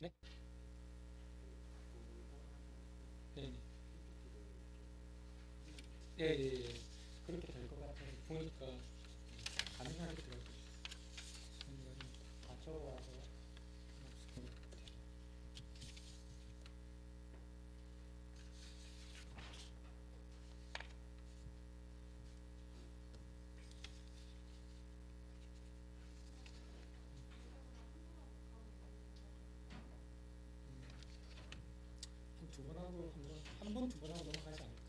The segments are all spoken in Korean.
네? 네. 예, 예, 예. 그렇게 될 것 같아서 보니까 가능하겠더라고요. 뭔가 좀 맞춰봐서 없을 것 같아요. 한 두 번 하고 한 번, 두 번 하고 넘어가지 않을까?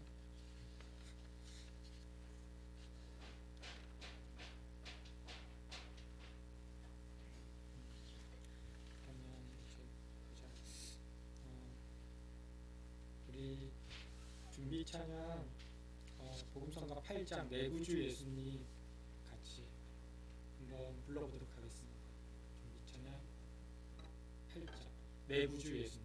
그러면 이제 보자. 우리 준비 찬양 복음성가 8장 내구주 예수님 같이 한번 불러보도록 하겠습니다. 준비 찬양 8장 내구주 예수님.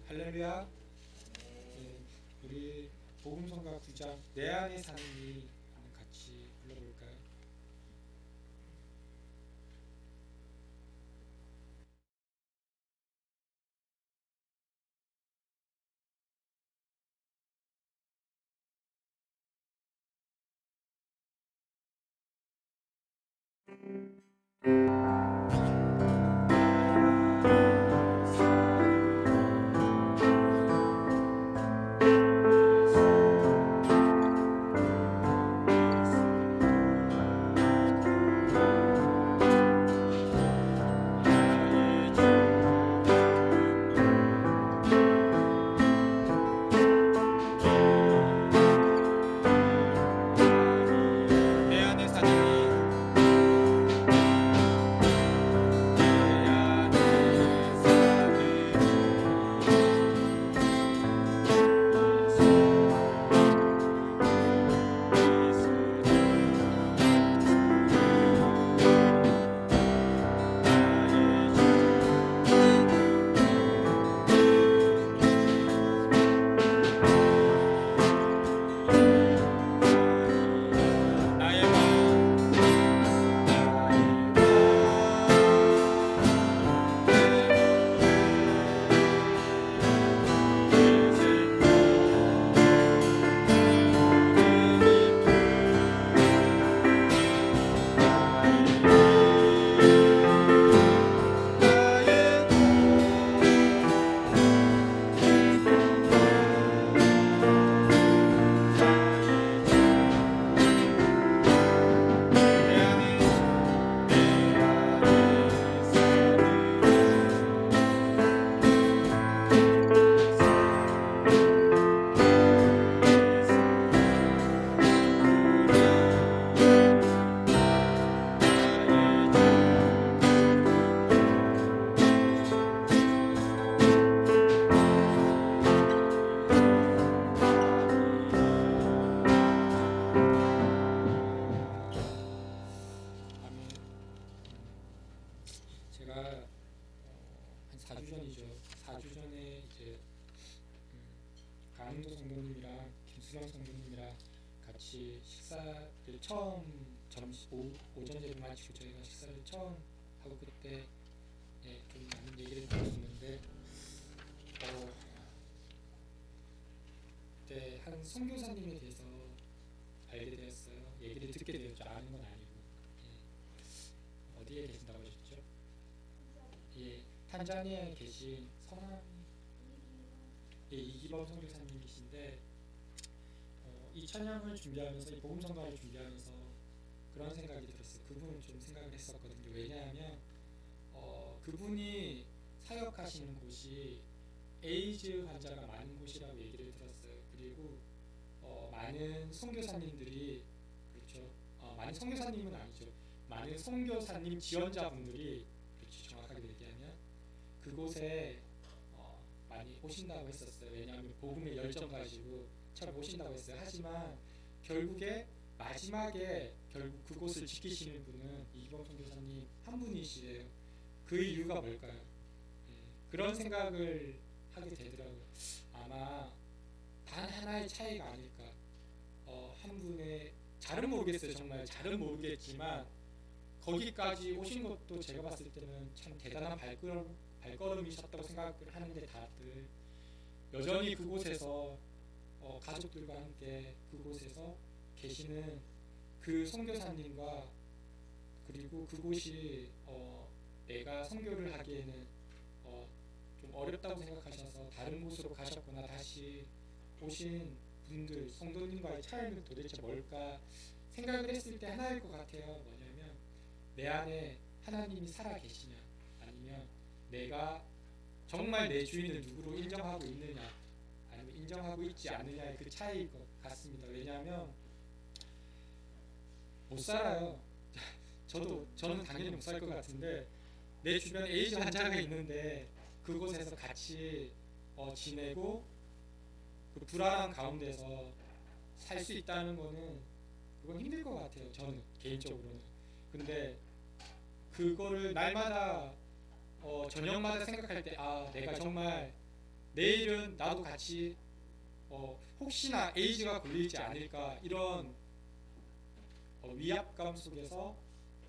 할렐루야. 네, 우리 복음성가 9장 내 안에 사는 이 한번 같이 불러볼까요? 내 안에 사는 나의 제가 한 4주 전이죠. 4주 전에 이제 강은도 성도님이랑 김수경 성도님이랑 같이 식사를 처음 오전 예배 마치고 저희가 식사를 처음 하고 그때 좀 많은 얘기를 들었었는데 그때 한 선교사님에 대해서 알게 되었어요. 얘기를 듣게 되었죠. 아는 건 아니고. 어디에 계신다고 하셨죠? 예, 탄자니아에 계신 성함 이기범 선교사님이신데 이 찬양을 준비하면서 이 복음성가를 준비하면서 그런 생각이 들었어요. 그분을 좀 생각을 했었거든요. 왜냐하면 그분이 사역하시는 곳이 에이즈 환자가 많은 곳이라고 얘기를 들었어요. 그리고 많은 선교사님들이 그렇죠. 많은 선교사님은 아니죠. 많은 선교사님 지원자분들이 그렇지 정확하게 얘기하면 그곳에 많이 오신다고 했었어요. 왜냐하면 복음의 열정 가지고 참 오신다고 했어요. 하지만 결국에 마지막에 결국 그곳을 지키시는 분은 이기범 선교사님 한 분이시래요. 그 이유가 뭘까요? 그런 생각을 하게 되더라고요. 아마 단 하나의 차이가 아닐까. 한 분의 잘은 모르겠어요. 정말 잘은 모르겠지만 거기까지 오신 것도 제가 봤을 때는 참 대단한 발걸음이셨다고 생각을 하는데 다들 여전히 그곳에서 가족들과 함께 그곳에서 계시는 그 선교사님과 그리고 그곳이 내가 선교를 하기에는 좀 어렵다고 생각하셔서 다른 곳으로 가셨거나 다시 오신 분들 성도님과의 차이는 도대체 뭘까 생각을 했을 때 하나일 것 같아요. 뭐냐면 내 안에 하나님이 살아 계시냐 아니면 내가 정말 내 주인을 누구로 인정하고 있느냐 아니면 인정하고 있지 않느냐의 그 차이일 것 같습니다. 왜냐하면 못 살아요. 저는 당연히 못 살 것 같은데 내 주변에 에이즈 환자가 있는데 그곳에서 같이 지내고 그 불안한 가운데서 살 수 있다는 거는 그건 힘들 것 같아요. 저는 개인적으로는. 근데 그거를 날마다 저녁마다 생각할 때 내가 정말 내일은 나도 같이 혹시나 에이즈가 걸리지 않을까 이런 위압감 속에서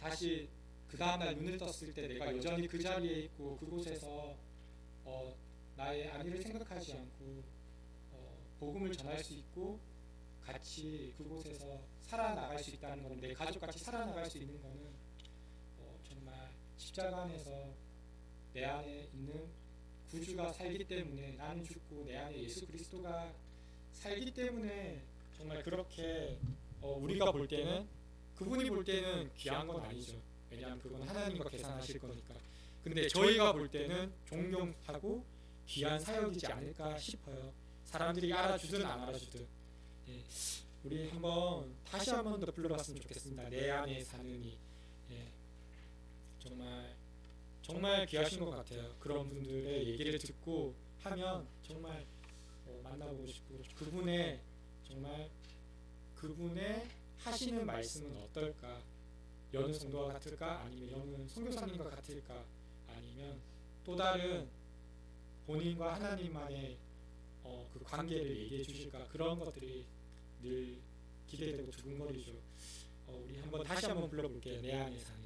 다시 그 다음날 눈을 떴을 때 내가 여전히 그 자리에 있고 그곳에서 나의 안위를 생각하지 않고 복음을 전할 수 있고 같이 그곳에서 살아나갈 수 있다는 것은 내 가족같이 살아나갈 수 있는 것은 정말 십자가 안에서 내 안에 있는 구주가 살기 때문에 나는 죽고 내 안에 예수 그리스도가 살기 때문에 정말 그렇게 우리가 볼 때는 그분이 볼 때는 귀한 건 아니죠. 왜냐하면 그건 하나님과 계산하실 거니까. 근데 저희가 볼 때는 존경하고 귀한 사역이지 않을까 싶어요. 사람들이 알아주든 안 알아주든. 예, 우리 다시 한번 더 불러봤으면 좋겠습니다. 내 안에 사는 이. 예, 정말 귀하신 것 같아요. 그런 분들의 얘기를 듣고 하면 정말 만나보고 싶고 그분의 하시는 말씀은 어떨까? 여느 성도와 같을까? 아니면 여느 선교사님과 같을까? 아니면 또 다른 본인과 하나님만의 그 관계를 얘기해 주실까? 그런 것들이 늘 기대되고 두근거리죠. 우리 다시 한번 불러볼게요. 내 안에 사는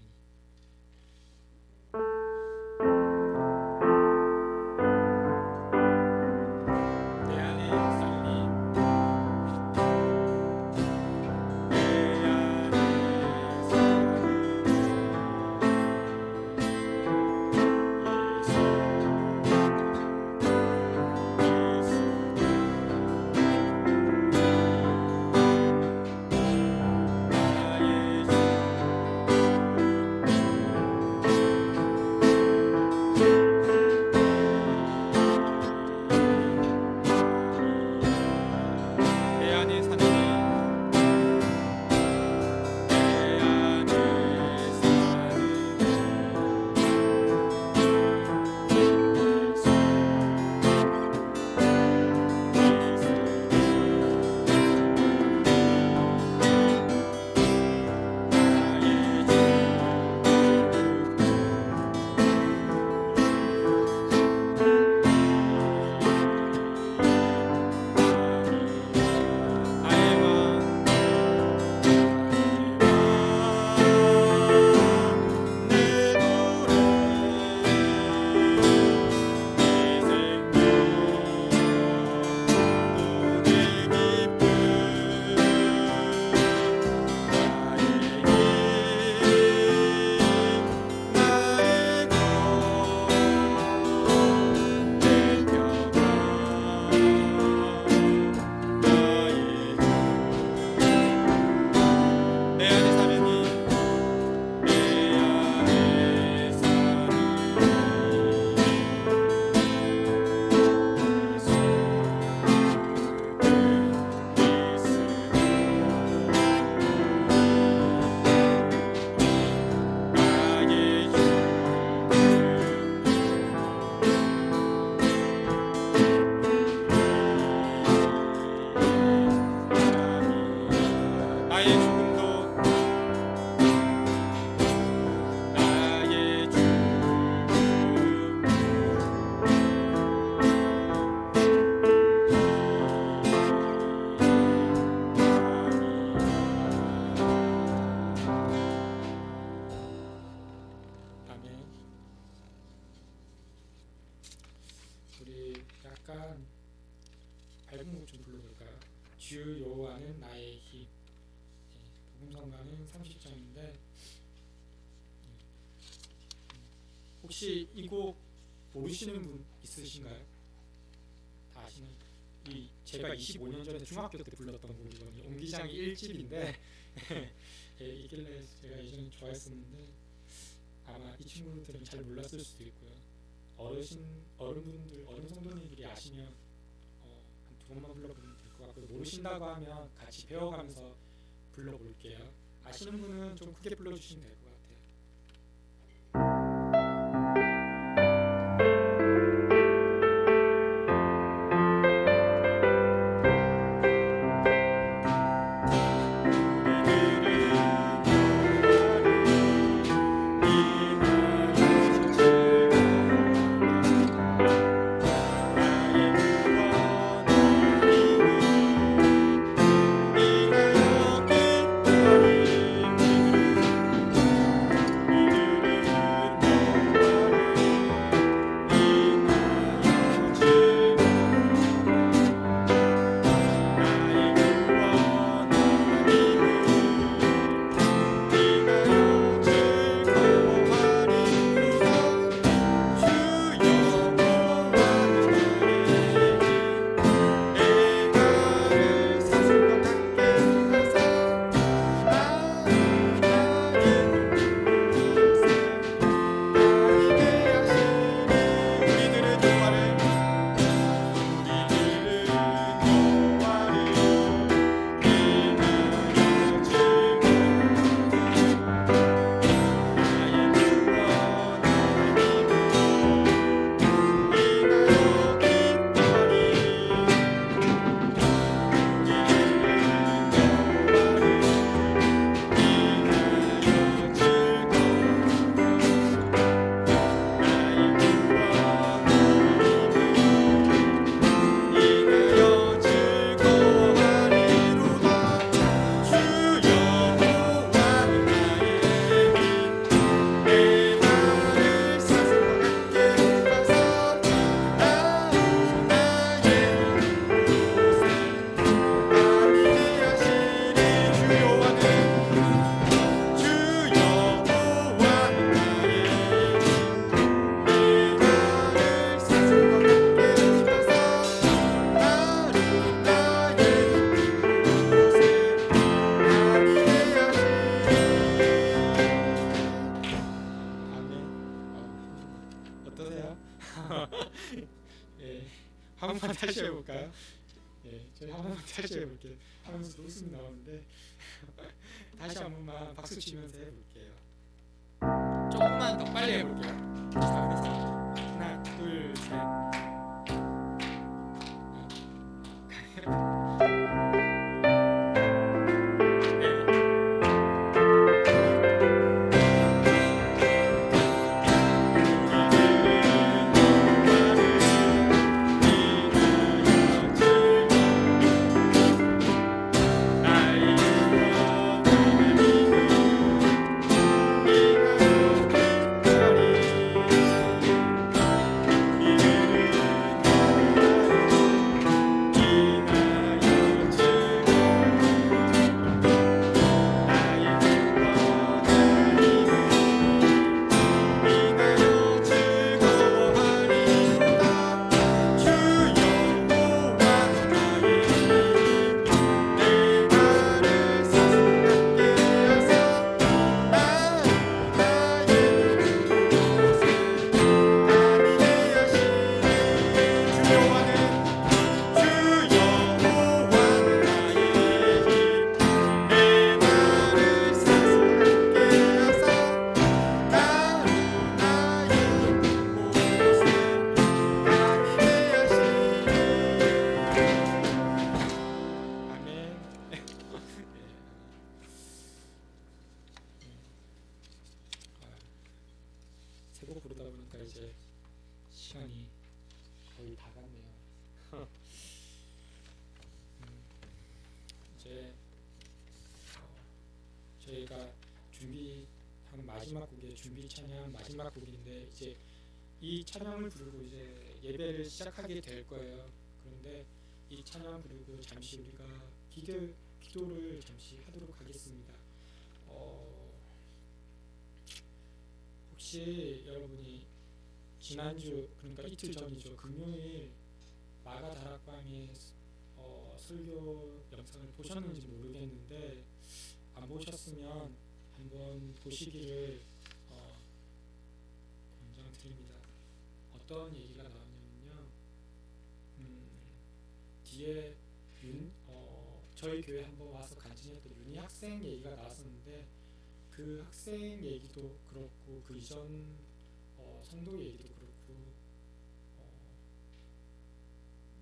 약간 밝은 곡 좀 불러볼까요? 주 여호와는 나의 힘. 복음성가는 30장인데 혹시 이 곡 모르시는 분 있으신가요? 다 아시는? 이 제가 25년 전에 중학교 때 불렀던 곡이거든요. 옹기장이 1집인데 이길래 제가 예전에 좋아했었는데 아마 이 친구들은 잘 몰랐을 수도 있고요. 어른분들, 어른 성도님들이 아시면 한 두 번만 불러보면 될 것 같고요. 모르신다고 하면 같이 배워가면서 불러볼게요. 아시는 분은 좀 크게 불러주시면 될 것 같아요. 어떠세요? 예, 한 번만 다시 해볼까요? 예, 저희 한 번만 다시 해볼게요. 하면서 웃음이 나오는데 다시 한 번만 박수 치면서 해볼게요. 조금만 더 빨리 해볼게요. 하나, 둘, 셋. 세곡 부르다 보니까 이제 시간이 거의 다 갔네요. 이제 저희가 준비한 마지막 곡의 준비 찬양 마지막 곡인데 이제 이 찬양을 부르고 이제 예배를 시작하게 될 거예요. 그런데 이 찬양 부르고 잠시 우리가 기도를 잠시 하도록 하겠습니다. 혹시 여러분이 지난주, 그러니까 이틀 전이죠, 금요일 마가 다락방의 설교 영상을 보셨는지 모르겠는데, 안 보셨으면 한번 보시기를 권장드립니다. 어떤 얘기가 나왔냐면요, 뒤에 저희 교회 한번 와서 간증했던 윤희 학생 얘기가 나왔었는데, 그 학생 얘기도 그렇고 그 이전 성도 얘기도 그렇고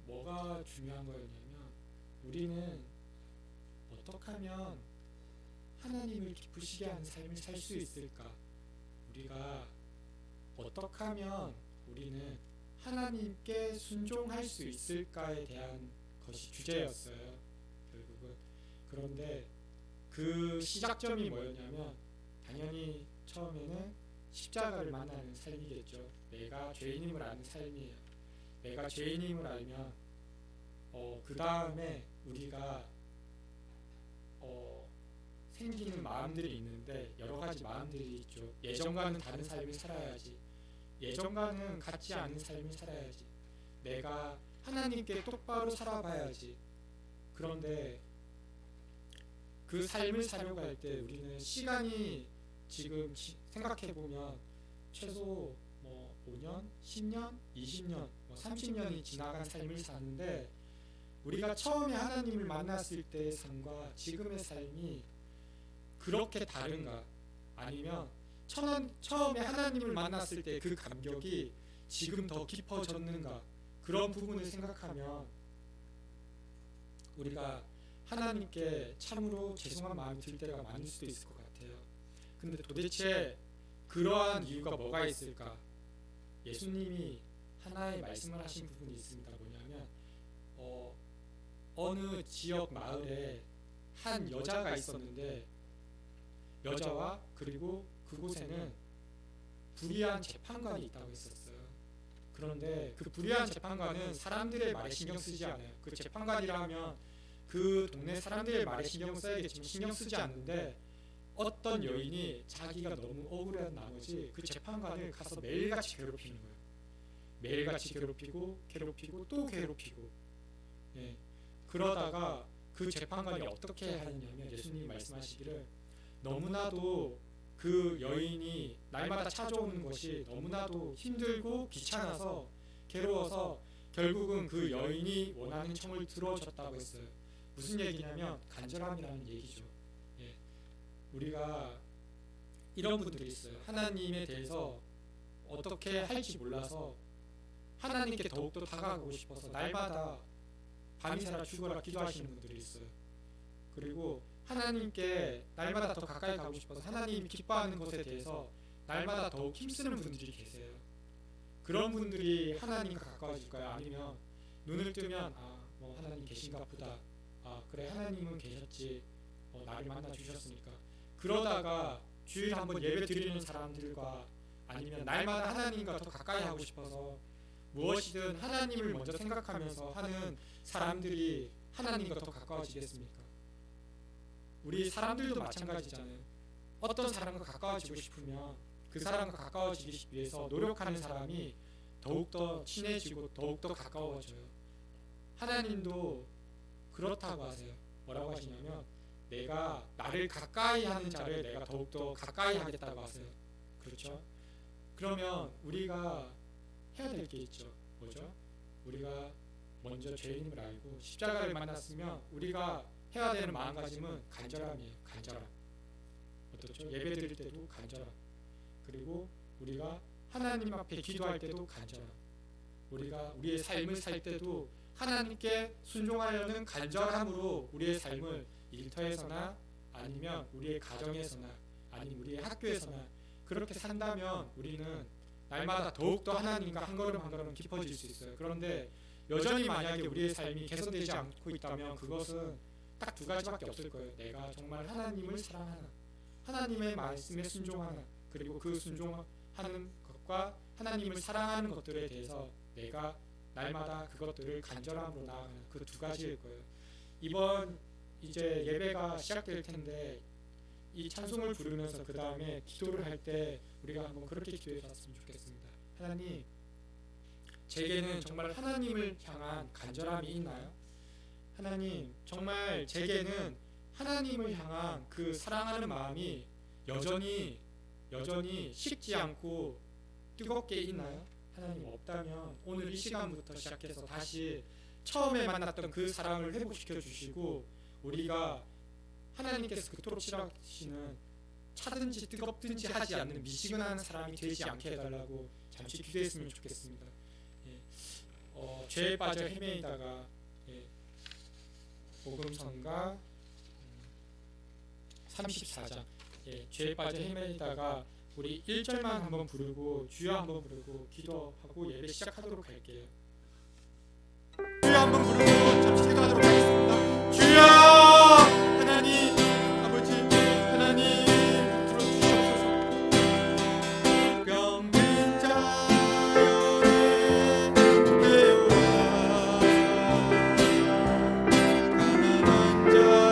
뭐가 중요한 거였냐면, 우리는 어떻게 하면 하나님을 기쁘시게 하는 삶을 살 수 있을까, 우리가 어떻게 하면 우리는 하나님께 순종할 수 있을까에 대한 것이 주제였어요, 결국은. 그런데 그 시작점이 뭐였냐면, 당연히 처음에는 십자가를 만나는 삶이겠죠. 내가 죄인임을 아는 삶이에요. 내가 죄인임을 알면 그 다음에 우리가 생기는 마음들이 있는데, 여러 가지 마음들이 있죠. 예전과는 다른 삶을 살아야지, 예전과는 같지 않은 삶을 살아야지, 내가 하나님께 똑바로 살아봐야지. 그런데 그 삶을 살려고 할 때 우리는 시간이 지금 생각해보면 최소 5년, 10년, 20년, 30년이 지나간 삶을 사는데, 우리가 처음에 하나님을 만났을 때의 삶과 지금의 삶이 그렇게 다른가, 아니면 처음에 하나님을 만났을 때 그 감격이 지금 더 깊어졌는가, 그런 부분을 생각하면 우리가 하나님께 참으로 죄송한 마음이 들 때가 많을 수도 있을 것 같아요. 근데 도대체 그러한 이유가 뭐가 있을까? 예수님이 하나의 말씀을 하신 부분이 있습니다. 뭐냐면 어느 지역 마을에 한 여자가 있었는데, 여자와 그리고 그곳에는 불의한 재판관이 있다고 했었어요. 그런데 그 불의한 재판관은 사람들의 말에 신경 쓰지 않아요. 그 재판관이라 하면 그 동네 사람들의 말에 신경 써야겠지만 신경 쓰지 않는데, 어떤 여인이 자기가 너무 억울한 나머지 그 재판관을 가서 매일같이 괴롭히는 거예요. 매일같이 괴롭히고 또 괴롭히고. 그러다가 그 재판관이 어떻게 하느냐면, 예수님이 말씀하시기를, 너무나도 그 여인이 날마다 찾아오는 것이 너무나도 힘들고 귀찮아서 괴로워서 결국은 그 여인이 원하는 청을 들어줬다고 했어요. 무슨 얘기냐면 간절함이라는 얘기죠. 우리가 이런 분들이 있어요. 하나님에 대해서 어떻게 할지 몰라서 하나님께 더욱더 다가가고 싶어서 날마다 밤이 새라 죽어라 기도하시는 분들이 있어요. 그리고 하나님께 날마다 더 가까이 가고 싶어서 하나님이 기뻐하는 것에 대해서 날마다 더욱 힘쓰는 분들이 계세요. 그런 분들이 하나님과 가까워질까요? 아니면 눈을 뜨면 하나님 계신가 보다, 그래 하나님은 계셨지, 나를 만나 주셨으니까, 그러다가 주일 한번 예배 드리는 사람들과, 아니면 날마다 하나님과 더 가까이 하고 싶어서 무엇이든 하나님을 먼저 생각하면서 하는 사람들이 하나님과 더 가까워지겠습니까? 우리 사람들도 마찬가지잖아요. 어떤 사람과 가까워지고 싶으면 그 사람과 가까워지기 위해서 노력하는 사람이 더욱더 친해지고 더욱더 가까워져요. 하나님도 그렇다고 하세요. 뭐라고 하시냐면, 내가 나를 가까이 하는 자를 내가 더욱더 가까이 하겠다고 하세요. 그렇죠? 그러면 우리가 해야 될 게 있죠. 뭐죠? 우리가 먼저 죄인임을 알고 십자가를 만났으면 우리가 해야 되는 마음가짐은 간절함이에요. 간절함. 어떻죠? 예배 드릴 때도 간절함. 그리고 우리가 하나님 앞에 기도할 때도 간절함. 우리가 우리의 삶을 살 때도 하나님께 순종하려는 간절함으로 우리의 삶을 일터에서나 아니면 우리의 가정에서나 아니면 우리의 학교에서나 그렇게 산다면 우리는 날마다 더욱더 하나님과 한 걸음 한 걸음 깊어질 수 있어요. 그런데 여전히 만약에 우리의 삶이 개선되지 않고 있다면 그것은 딱 두 가지밖에 없을 거예요. 내가 정말 하나님을 사랑하나, 하나님의 말씀에 순종하나, 그리고 그 순종하는 것과 하나님을 사랑하는 것들에 대해서 내가 날마다 그것들을 간절함으로 나아가는 그 두 가지일 거예요. 이번 이제 예배가 시작될 텐데 이 찬송을 부르면서 그 다음에 기도를 할 때 우리가 한번 그렇게 기도해 봤으면 좋겠습니다. 하나님, 제게는 정말 하나님을 향한 간절함이 있나요? 하나님, 정말 제게는 하나님을 향한 그 사랑하는 마음이 여전히 식지 않고 뜨겁게 있나요? 하나님, 없다면 오늘 이 시간부터 시작해서 다시 처음에 만났던 그 사랑을 회복시켜 주시고 우리가 하나님께서 그토록 싫어하시는 차든지 뜨겁든지 하지 않는 미지근한 사람이 되지 않게 해달라고 잠시 기도했으면 좋겠습니다. 죄에 빠져 헤매이다가 복음성가 34장 죄에 빠져 헤매이다가 우리 1절만 한번 부르고 주여 한번 부르고 기도하고 예배 시작하도록 할게요. 주여 한번 부르고 잠시 기도하도록 하겠습니다. 주여 하나님 아버지 하나님 들어주시옵소서. 병든 자여내 깨우라 가난한 자를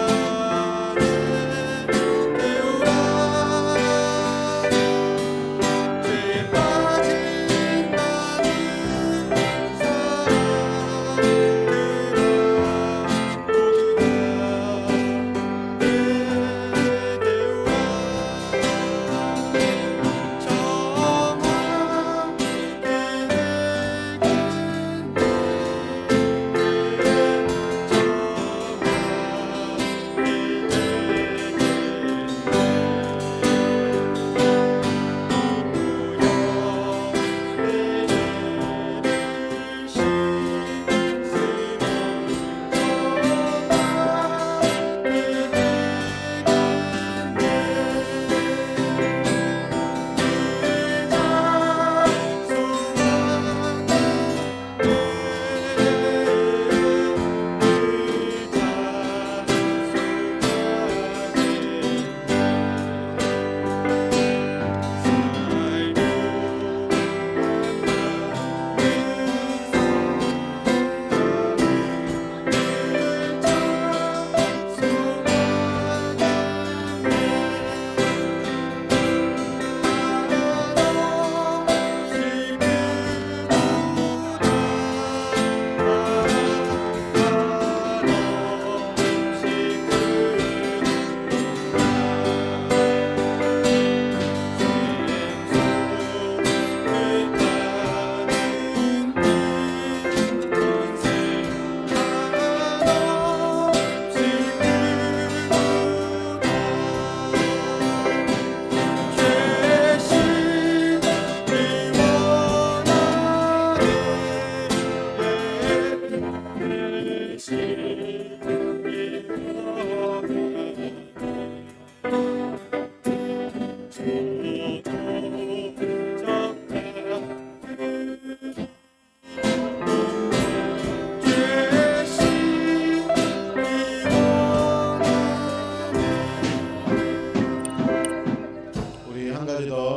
깨우라 죄에 빠진 많은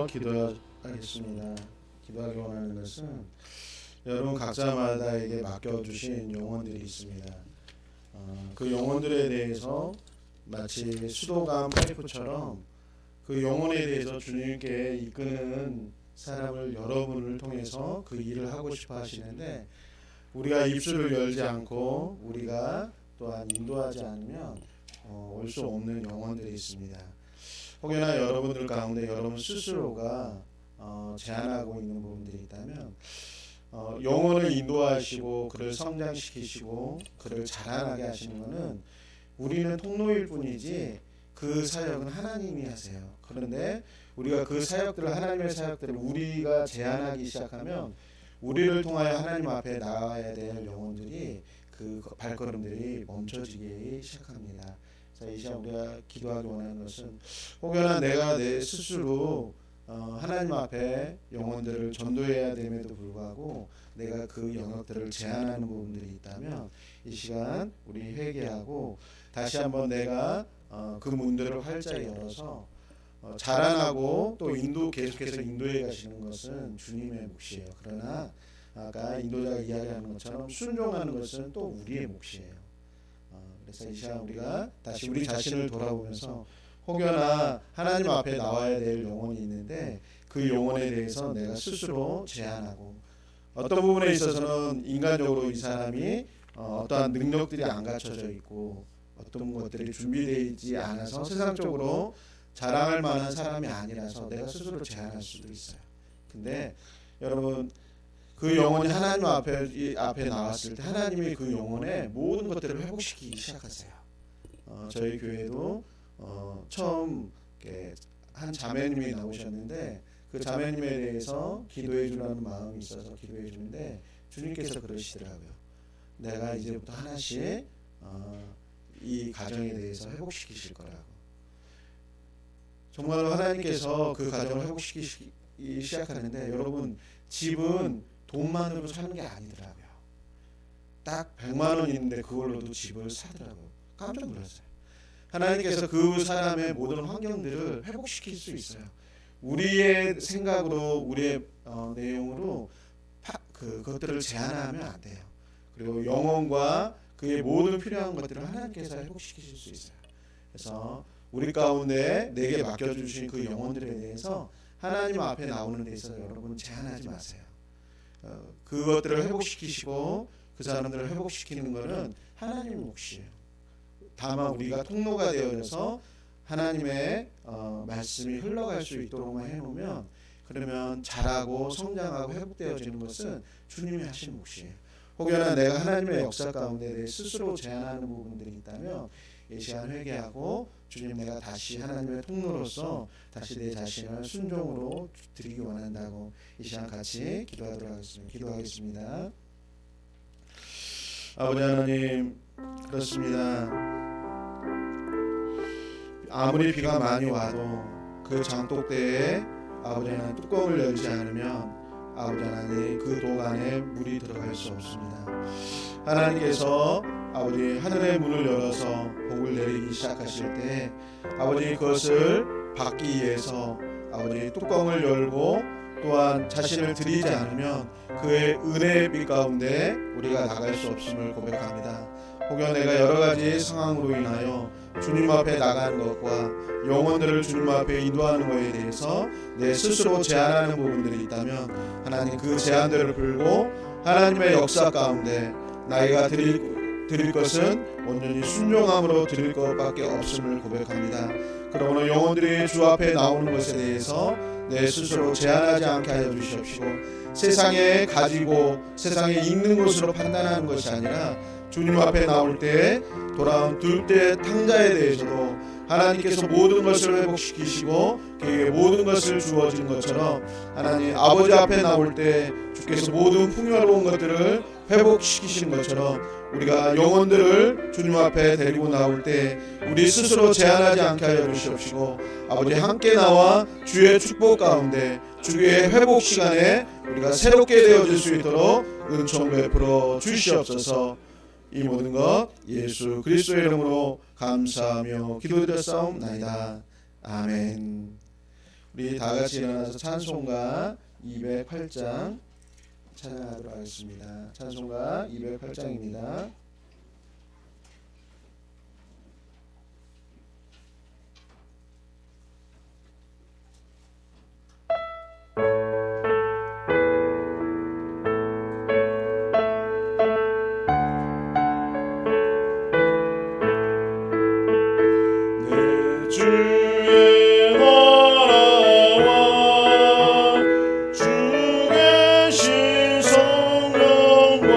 기도하겠습니다. 기도하기 원하는 것은 여러분 각자마다에게 맡겨주신 영혼들이 있습니다. 그 영혼들에 대해서 마치 수도관 파이프처럼 그 영혼에 대해서 주님께 이끄는 사람을 여러분을 통해서 그 일을 하고 싶어 하시는데 우리가 입술을 열지 않고 우리가 또한 인도하지 않으면 올 수 없는 영혼들이 있습니다. 혹여나 여러분들 가운데 여러분 스스로가 제한하고 있는 부분들이 있다면 영혼을 인도하시고 그를 성장시키시고 그를 자라나게 하시는 것은 우리는 통로일 뿐이지 그 사역은 하나님이 하세요. 그런데 우리가 그 사역들을 하나님의 사역들을 우리가 제한하기 시작하면 우리를 통하여 하나님 앞에 나아야 될 영혼들이 그 발걸음들이 멈춰지기 시작합니다. 자, 이 시간 우리가 기도하기 원하는 것은 혹여나 내가 내 스스로 하나님 앞에 영혼들을 전도해야 됨에도 불구하고 내가 그 영역들을 제한하는 부분들이 있다면 이 시간 우리 회개하고 다시 한번 내가 그 문들을 활짝 열어서 자라나고 또 계속해서 인도에 가시는 것은 주님의 몫이에요. 그러나 아까 인도자가 이야기하는 것처럼 순종하는 것은 또 우리의 몫이에요. 그래서 이 시간 우리가 다시 우리 자신을 돌아보면서 혹여나 하나님 앞에 나와야 될 영혼이 있는데 그 영혼에 대해서 내가 스스로 제한하고 어떤 부분에 있어서는 인간적으로 이 사람이 어떠한 능력들이 안 갖춰져 있고 어떤 것들이 준비되어 있지 않아서 세상적으로 자랑할 만한 사람이 아니라서 내가 스스로 제한할 수도 있어요. 근데 여러분 그 영혼이 하나님 앞에 나왔을 때 하나님이 그 영혼의 모든 것들을 회복시키기 시작하세요. 저희 교회도 처음 한 자매님이 나오셨는데 그 자매님에 대해서 기도해 주라는 마음이 있어서 기도해 주는데 주님께서 그러시더라고요. 내가 이제부터 하나씩 이 가정에 대해서 회복시키실 거라고. 정말로 하나님께서 그 가정을 회복시키기 시작하는데 여러분 집은 돈만으로 사는 게 아니더라고요. 딱 100만 원 있는데 그걸로도 집을 사더라고요. 깜짝 놀랐어요. 하나님께서 그 사람의 모든 환경들을 회복시킬 수 있어요. 우리의 생각으로 우리의 내용으로 그것들을 제한하면 안 돼요. 그리고 영혼과 그의 모든 필요한 것들을 하나님께서 회복시키실 수 있어요. 그래서 우리 가운데 내게 맡겨주신 그 영혼들에 대해서 하나님 앞에 나오는 데 있어서 여러분 제한하지 마세요. 그것들을 회복시키시고 그 사람들을 회복시키는 것은 하나님의 몫이에요. 다만 우리가 통로가 되어서 하나님의 말씀이 흘러갈 수 있도록만 해놓으면 그러면 자라고 성장하고 회복되어지는 것은 주님이 하신 몫이에요. 혹여나 내가 하나님의 역사 가운데 내 스스로 제한하는 부분들이 있다면 이 시간 회개하고 주님 내가 다시 하나님의 통로로서 다시 내 자신을 순종으로 드리기 원한다고 이 시간 같이 기도하겠습니다. 아버지 하나님 그렇습니다. 아무리 비가 많이 와도 그 장독대에 아버지 하나님 뚜껑을 열지 않으면 아버지 하나님 그 도간에 물이 들어갈 수 없습니다. 하나님께서 아버지 하늘의 문을 열어서 복을 내리기 시작하실 때 아버지 그것을 받기 위해서 아버지 뚜껑을 열고 또한 자신을 드리지 않으면 그의 은혜의 빛 가운데 우리가 나갈 수 없음을 고백합니다. 혹여 내가 여러 가지 상황으로 인하여 주님 앞에 나가는 것과 영혼들을 주님 앞에 인도하는 것에 대해서 내 스스로 제한하는 부분들이 있다면 하나님 그 제한들을 풀고 하나님의 역사 가운데 나이가 드릴 것은 온전히 순종함으로 드릴 것밖에 없음을 고백합니다. 그러므로 영혼들이 주 앞에 나오는 것에 대해서 내 스스로 제한하지 않게 하여 주시옵시고 세상에 가지고 세상에 있는 것으로 판단하는 것이 아니라 주님 앞에 나올 때 돌아온 둘째 탕자에 대해서도 하나님께서 모든 것을 회복시키시고 그에게 모든 것을 주어진 것처럼 하나님 아버지 앞에 나올 때 주께서 모든 풍요로운 것들을 회복시키신 것처럼 우리가 영혼들을 주님 앞에 데리고 나올 때 우리 스스로 제한하지 않게 하여 주시옵시고 아버지 함께 나와 주의 축복 가운데 주의 회복 시간에 우리가 새롭게 되어질 수 있도록 은총 베풀어 주시옵소서. 이 모든 것 예수 그리스도의 이름으로 감사하며 기도드렸사옵나이다. 아멘. 우리 다 같이 일어나서 찬송가 208장 찬양하도록 하겠습니다. 찬송가 208장입니다. 주 계신 성령과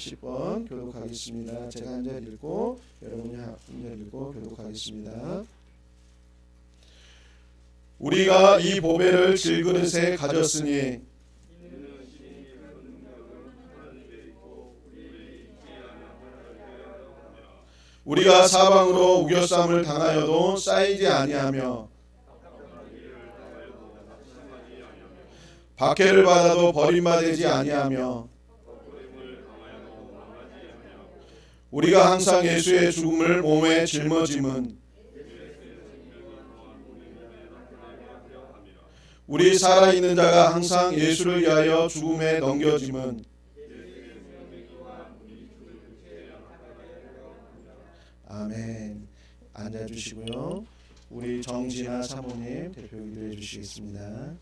40번 교독하겠습니다. 제가 한 절 읽고 여러분이 한 절 읽고 교독하겠습니다. 우리가 이 보배를 질그릇에 가졌으니 우리가 사방으로 우겨쌈을 당하여도 쌓이지 아니하며 박해를 받아도 버림받지 아니하며 우리가 항상 예수의 죽음을 몸에 짊어짐은 우리 살아있는 자가 항상 예수를 위하여 죽음에 넘겨짐은 아멘. 앉아주시고요. 우리 정진아 사모님 대표 기도해 주시겠습니다.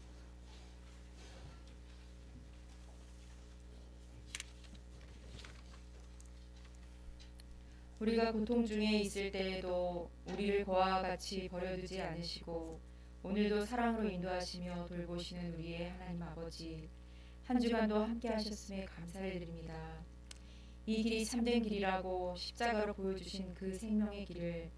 우리가 고통 중에 있을 때에도 우리를 그와 같이 버려두지 않으시고 오늘도 사랑으로 인도하시며 돌보시는 우리의 하나님 아버지, 한 주간도 함께 하셨음에 감사를 드립니다. 이 길이 참된 길이라고 십자가로 보여주신 그 생명의 길을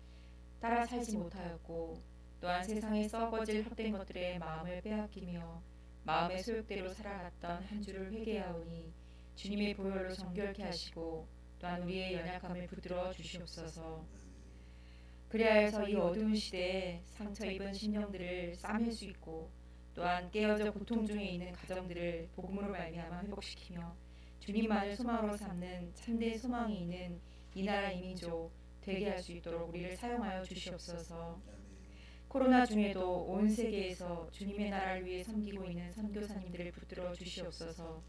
따라 살지 못하였고 또한 세상에 썩어질 헛된 것들에 마음을 빼앗기며 마음의 소욕대로 살아갔던 한 주를 회개하오니 주님의 보혈로 정결케 하시고 또한 우리의 연약함을 붙들어 주시옵소서. 그리하여서 이 어두운 시대에 상처 입은 심령들을 싸맬 수 있고 또한 깨어져 고통 중에 있는 가정들을 복음으로 말미암아 회복시키며 주님만을 소망으로 삼는 참된 소망이 있는 이 나라 이민족 되게 할 수 있도록 우리를 사용하여 주시옵소서. 코로나 중에도 온 세계에서 주님의 나라를 위해 섬기고 있는 선교사님들을 붙들어 주시옵소서.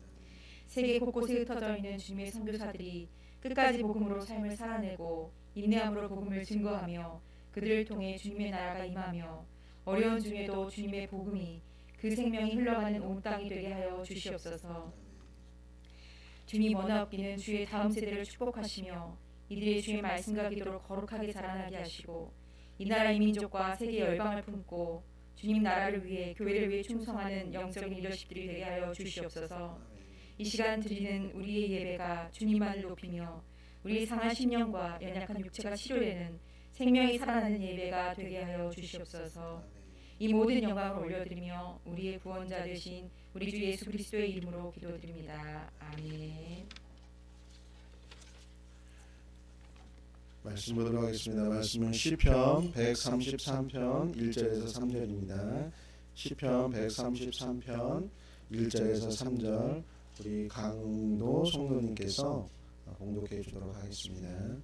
세계 곳곳에 흩어져 있는 주님의 선교사들이 끝까지 복음으로 삶을 살아내고 인내함으로 복음을 증거하며 그들을 통해 주님의 나라가 임하며 어려운 중에도 주님의 복음이 그 생명이 흘러가는 온 땅이 되게 하여 주시옵소서. 주님 원하옵기는 주의 다음 세대를 축복하시며 이들의 주의 말씀과 기도로 거룩하게 자라나게 하시고 이 나라 이민족과 세계 열방을 품고 주님 나라를 위해 교회를 위해 충성하는 영적인 리더십들이 되게 하여 주시옵소서. 이 시간 드리는 우리의 예배가 주님만을 높이며 우리의 상한 심령과 연약한 육체가 치료되는 생명이 살아나는 예배가 되게 하여 주시옵소서. 이 모든 영광을 올려드리며 우리의 구원자 되신 우리 주 예수 그리스도의 이름으로 기도드립니다. 아멘. 말씀 보도록 하겠습니다. 말씀은 시편 133편 1절에서 3절입니다. 시편 133편 1절에서 3절 우리 강도 성도님께서 봉독해 주도록 하겠습니다.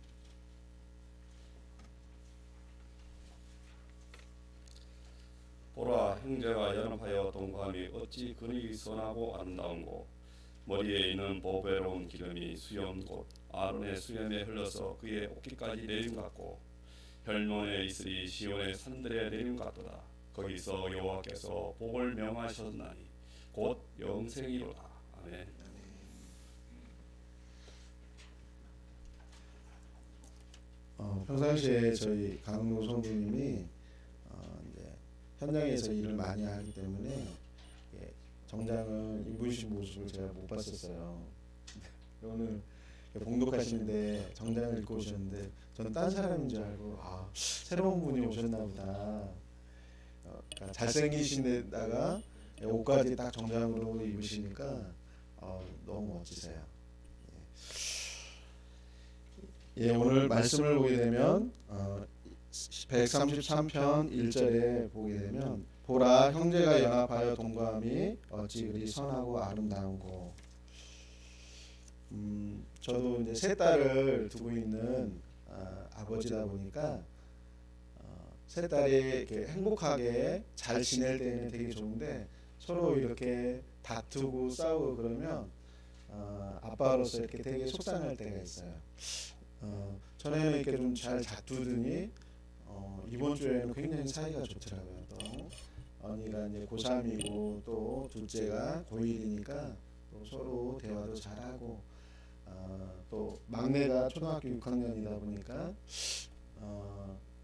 보라, 형제가 연합하여 동거함이 어찌 그리 선하고 아름다운고 머리에 있는 보배로운 기름이 수염 곧 아론의 수염에 흘러서 그의 옷깃까지 내림 같고 혈몬에 있으리 시온의 산들에 내림 같도다. 거기서 여호와께서 복을 명하셨나니 곧 영생이로다. 아멘. 평상시에 저희 강도 성도님이 이제 현장에서 일을 많이 하기 때문에 정장을 입으신 모습을 제가 못 봤었어요. 오늘 봉독하시는데 정장을 입고 오셨는데 저는 딴 사람인 줄 알고 새로운 분이 오셨나 보다. 그러니까 잘생기신 데다가 옷까지 딱 정장으로 입으시니까 너무 멋지세요. 오늘 말씀을 보게 되면 133편 1절에 보게 되면 보라, 형제가 연합하여 동거함이 어찌 그리 선하고 아름다운고. 저도 이제 세 딸을 두고 있는 아버지다 보니까 세 딸이 이렇게 행복하게 잘 지낼 때는 되게 좋은데 서로 이렇게 다투고 싸우고 그러면 아빠로서 이렇게 되게 속상할 때가 있어요. 전에는 이렇게 좀 잘 다투더니 이번 주에는 굉장히 사이가 좋더라고요. 또 언니가 이제 고3이고 또 둘째가 고1이니까 또 서로 대화도 잘하고 또 막내가 초등학교 6학년이다 보니까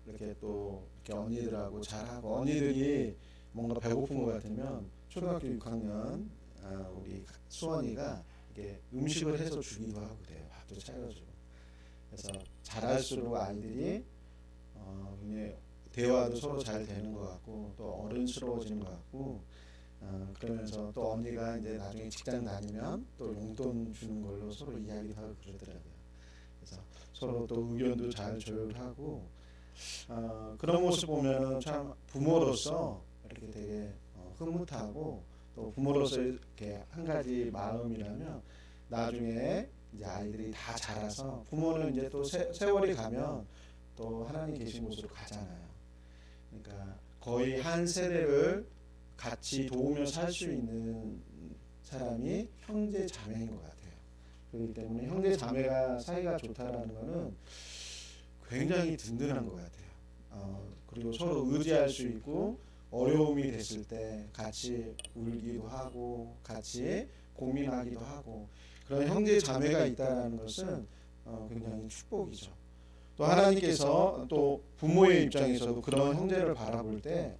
이렇게 또 이렇게 언니들하고 잘하고 언니들이 뭔가 배고픈 것 같으면 초등학교 6학년 우리 수원이가 이렇게 음식을 해서 주기도 하고 그래요. 밥도 차려주고. 그래서 잘할수록 아이들이 굉장히 대화도 서로 잘 되는 것 같고 또 어른스러워지는 것 같고 그러면서 또 언니가 이제 나중에 직장 다니면 또 용돈 주는 걸로 서로 이야기도 하고 그러더라고요. 그래서 서로 또 의견도 잘 조율하고 그런 모습 보면 참 부모로서 이렇게 되게 흐뭇하고 또 부모로서 이렇게 한 가지 마음이라면 나중에 이제 아이들이 다 자라서 부모는 이제 또 세월이 가면 또 하나님 계신 곳으로 가잖아요. 그러니까 거의 한 세대를 같이 도우며 살 수 있는 사람이 형제 자매인 것 같아요. 그렇기 때문에 형제 자매가 사이가 좋다라는 것은 굉장히 든든한 것 같아요. 그리고 서로 의지할 수 있고 어려움이 됐을 때 같이 울기도 하고 같이 고민하기도 하고 그런 형제 자매가 있다는 것은 굉장히 축복이죠. 또 하나님께서 또 부모의 입장에서도 그런 형제를 바라볼 때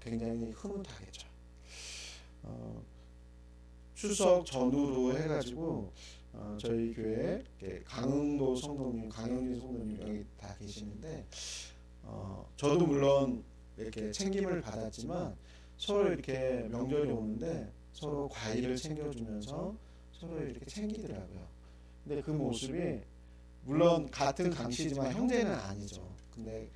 굉장히 흐뭇하겠죠. 추석 전후로 해가지고 저희 교회 강흥도 성도님, 강영진 성도님 여기 다 계시는데 저도 물론 이렇게 챙김을 받았지만 서로 이렇게 명절이 오는데 서로 과일을 챙겨주면서 서로 이렇게 챙기더라고요. 근데 그 모습이 물론 같은 강씨지만 형제는 아니죠. 근데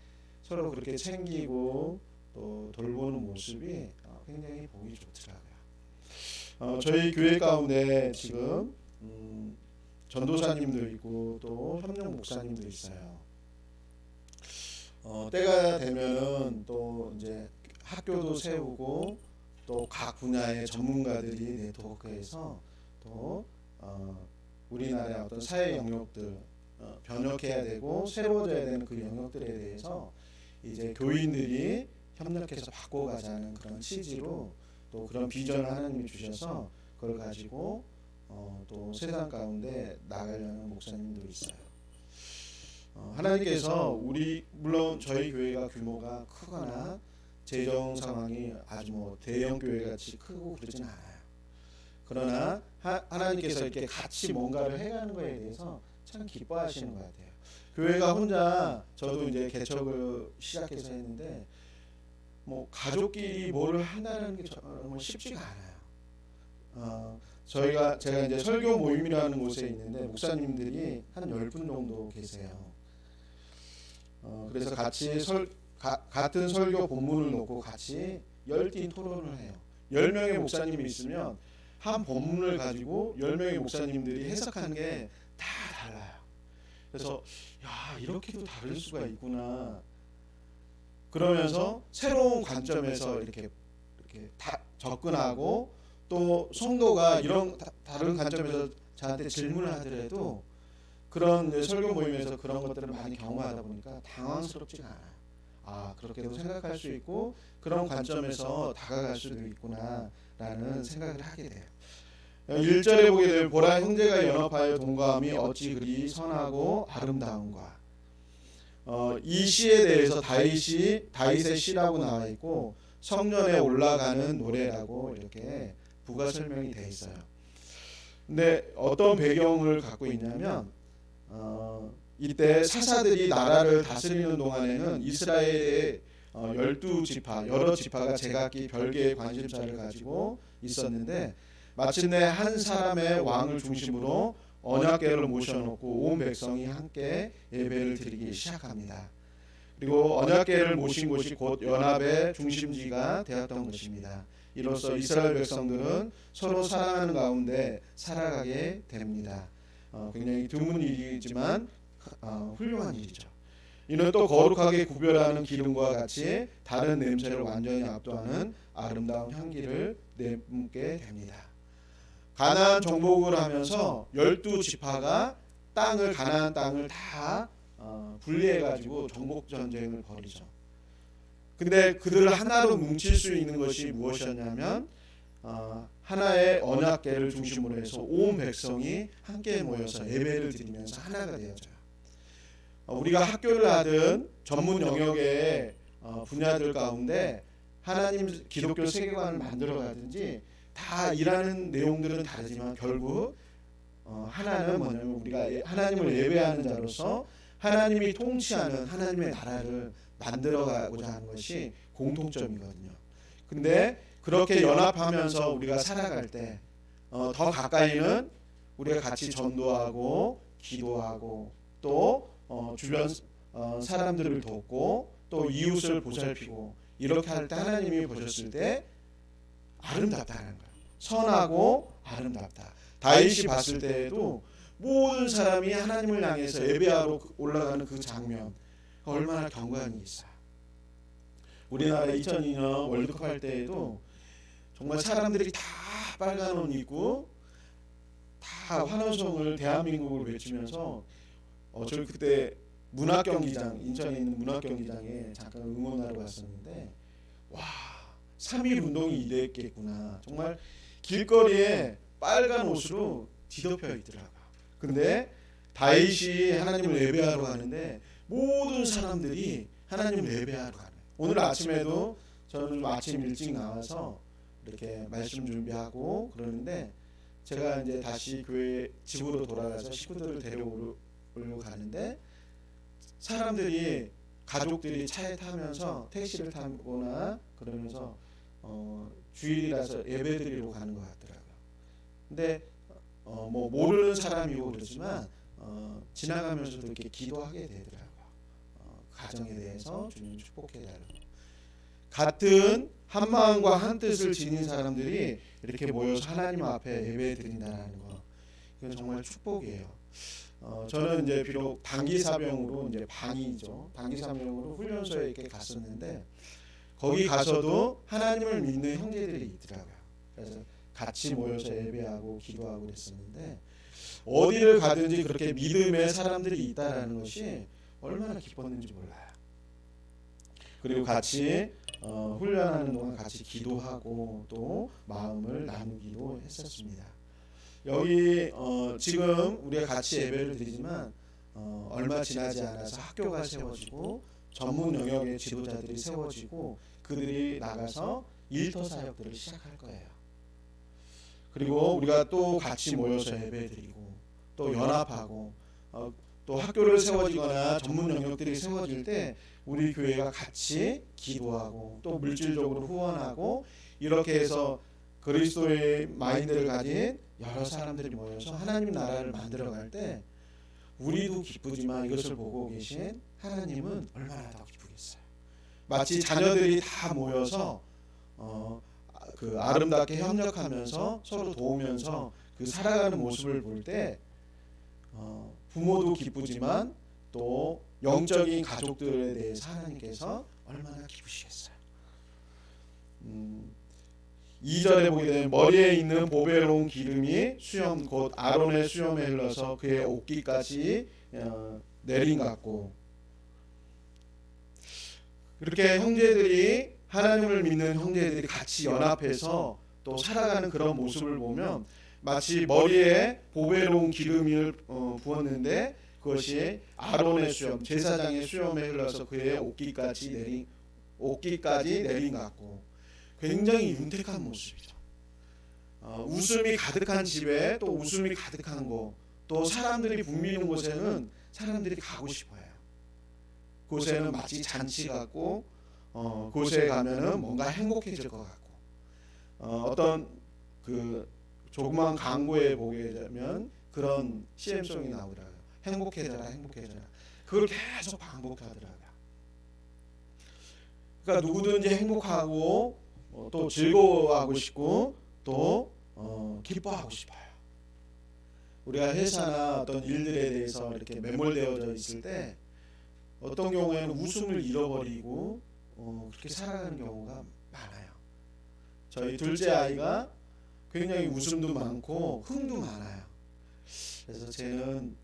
서로 그렇게 챙기고 또 돌보는 모습이 굉장히 보기 좋더라고요. 저희 교회 가운데 지금 전도사님도 있고 또 협력 목사님도 있어요. 때가 되면은 또 이제 학교도 세우고 또 각 분야의 전문가들이 네트워크해서 또 우리나라의 어떤 사회 영역들 변혁해야 되고 새로워져야 되는 그 영역들에 대해서 이제 교인들이 협력해서 바꿔가자는 그런 취지로 또 그런 비전을 하나님이 주셔서 그걸 가지고 또 세상 가운데 나가려는 목사님도 있어요. 하나님께서 물론 저희 교회가 규모가 크거나 재정 상황이 아주 뭐 대형 교회 같이 크고 그러진 않아요. 그러나 하나님께서 이렇게 같이 뭔가를 해가는 거에 대해서 참 기뻐하시는 것 같아요. 교회가 혼자 저도 이제 개척을 시작해서 했는데 뭐 가족끼리 뭐를 한다는 게 정말 쉽지가 않아요. 제가 이제 설교 모임이라는 곳에 있는데 목사님들이 한 10분 정도 계세요. 그래서 같이 같은 설교 본문을 놓고 같이 열띤 토론을 해요. 10명의 목사님이 있으면 한 본문을 가지고 10명의 목사님들이 해석하는 게 다 달라요. 그래서 야, 이렇게도 다를 수가 있구나. 그러면서 새로운 관점에서 이렇게 다 접근하고 또 성도가 이런 다른 관점에서 저한테 질문을 하더라도 그런 설교 모임에서 그런 것들을 많이 경험하다 보니까 당황스럽지가 않아요. 그렇게도 생각할 수 있고 그런 관점에서 다가갈 수도 있구나라는 생각을 하게 돼요. 1절에 보게 되면 보라 형제가 연합하여 동거함이 어찌 그리 선하고 아름다운가. 이 시에 대해서 다윗의 시라고 나와 있고 성전에 올라가는 노래라고 이렇게 부가 설명이 되어 있어요. 근데 어떤 배경을 갖고 있냐면 이때 사사들이 나라를 다스리는 동안에는 이스라엘의 12지파 여러 지파가 제각기 별개의 관심사를 가지고 있었는데 마침내 한 사람의 왕을 중심으로 언약궤를 모셔놓고 온 백성이 함께 예배를 드리기 시작합니다. 그리고 언약궤를 모신 곳이 곧 연합의 중심지가 되었던 것입니다. 이로써 이스라엘 백성들은 서로 사랑하는 가운데 살아가게 됩니다. 굉장히 드문 일이지만 훌륭한 일이죠. 이는 또 거룩하게 구별하는 기름과 같이 다른 냄새를 완전히 압도하는 아름다운 향기를 내뿜게 됩니다. 가나안 정복을 하면서 12지파가 가나안 땅을 다 분리해가지고 정복 전쟁을 벌이죠. 근데 그들을 하나로 뭉칠 수 있는 것이 무엇이었냐면 하나의 언약궤를 중심으로 해서 온 백성이 함께 모여서 예배를 드리면서 하나가 되어져요. 우리가 학교를 하든 전문 영역의 분야들 가운데 하나님 기독교 세계관을 만들어 가든지 다 일하는 내용들은 다르지만 결국 하나는 뭐냐면 우리가 하나님을 예배하는 자로서 하나님이 통치하는 하나님의 나라를 만들어가고자 하는 것이 공통점이거든요. 근데 그렇게 연합하면서 우리가 살아갈 때 더 가까이는 우리가 같이 전도하고 기도하고 또 주변 사람들을 돕고 또 이웃을 보살피고 이렇게 할 때 하나님이 보셨을 때 아름답다는 거예요. 선하고 아름답다. 다윗이 봤을 때에도 모든 사람이 하나님을 향해서 예배하러 올라가는 그 장면 얼마나 경관이 있어요. 우리나라 2002년 월드컵 할 때에도 정말 사람들이 다 빨간 옷 입고 다 환호성을 대한민국을 외치면서 저 그때 문학경기장 인천에 있는 문학경기장에 잠깐 응원하러 갔었는데 와 3.1 운동이 이랬겠구나. 정말 길거리에 빨간 옷으로 뒤덮여 있더라고요. 근데 다윗이 하나님을 예배하러 가는데 모든 사람들이 하나님을 예배하러 가는 거예요. 오늘 아침에도 저는 좀 아침 일찍 나와서 이렇게 말씀 준비하고 그러는데 제가 이제 다시 교회 집으로 돌아가서 식구들을 데려오러 가는데 사람들이 가족들이 차에 타면서 택시를 타거나 그러면서 주일이라서 예배드리러 가는 것 같더라고요. 근데 뭐 모르는 사람이고 그러지만 지나가면서도 이렇게 기도하게 되더라고요. 가정에 대해서 주님 축복해달라고. 같은 한 마음과 한 뜻을 지닌 사람들이 이렇게 모여서 하나님 앞에 예배드린다는 거, 이건 정말 축복이에요. 저는 이제 비록 단기사병으로 이제 방위죠. 단기사병으로 훈련소에 이렇게 갔었는데 거기 가서도 하나님을 믿는 형제들이 있더라고요. 그래서 같이 모여서 예배하고 기도하고 그랬었는데 어디를 가든지 그렇게 믿음의 사람들이 있다라는 것이 얼마나 기뻤는지 몰라요. 그리고 같이 훈련하는 동안 같이 기도하고 또 마음을 나누기도 했었습니다. 여기 지금 우리가 같이 예배를 드리지만 얼마 지나지 않아서 학교가 세워지고 전문 영역의 지도자들이 세워지고 그들이 나가서 일터 사역들을 시작할 거예요. 그리고 우리가 또 같이 모여서 예배드리고 또 연합하고 또 학교를 세워지거나 전문 영역들이 세워질 때 우리 교회가 같이 기도하고 또 물질적으로 후원하고 이렇게 해서 그리스도의 마인드를 가진 여러 사람들이 모여서 하나님 나라를 만들어갈 때 우리도 기쁘지만 이것을 보고 계신 하나님은 얼마나 더 기쁘겠어요. 마치 자녀들이 다 모여서 그 아름답게 협력하면서 서로 도우면서 그 살아가는 모습을 볼 때 부모도 기쁘지만 또 영적인 가족들에 대해서 하나님께서 얼마나 기쁘시겠어요. 2절에 보게 되면 머리에 있는 보배로운 기름이 수염 곧 아론의 수염에 흘러서 그의 옷깃까지 내린 같고, 그렇게 형제들이 하나님을 믿는 형제들이 같이 연합해서 또 살아가는 그런 모습을 보면 마치 머리에 보배로운 기름을 부었는데 그것이 아론의 수염, 제사장의 수염에 흘러서 그의 옷깃까지 내린 것 같고 굉장히 윤택한 모습이죠. 웃음이 가득한 집에 또 웃음이 가득한 곳, 또 사람들이 붐비는 곳에는 사람들이 가고 싶어요. 곳에는 마치 잔치 같고 곳에 가면은 뭔가 행복해질 것 같고 어떤 그 조그만 광고에 보게 되면 그런 CM송이 나오더라고요. 행복해져라 행복해져라. 그걸 계속 반복하더라고요. 그러니까 누구든지 행복하고 또 즐거워하고 싶고 또 기뻐하고 싶어요. 우리가 회사나 어떤 일들에 대해서 이렇게 매몰되어져 있을 때 어떤 경우에는 웃음을 잃어버리고 그렇게 살아가는 경우가 많아요. 저희 둘째 아이가 굉장히 웃음도 많고 흥도 많아요. 그래서 쟤는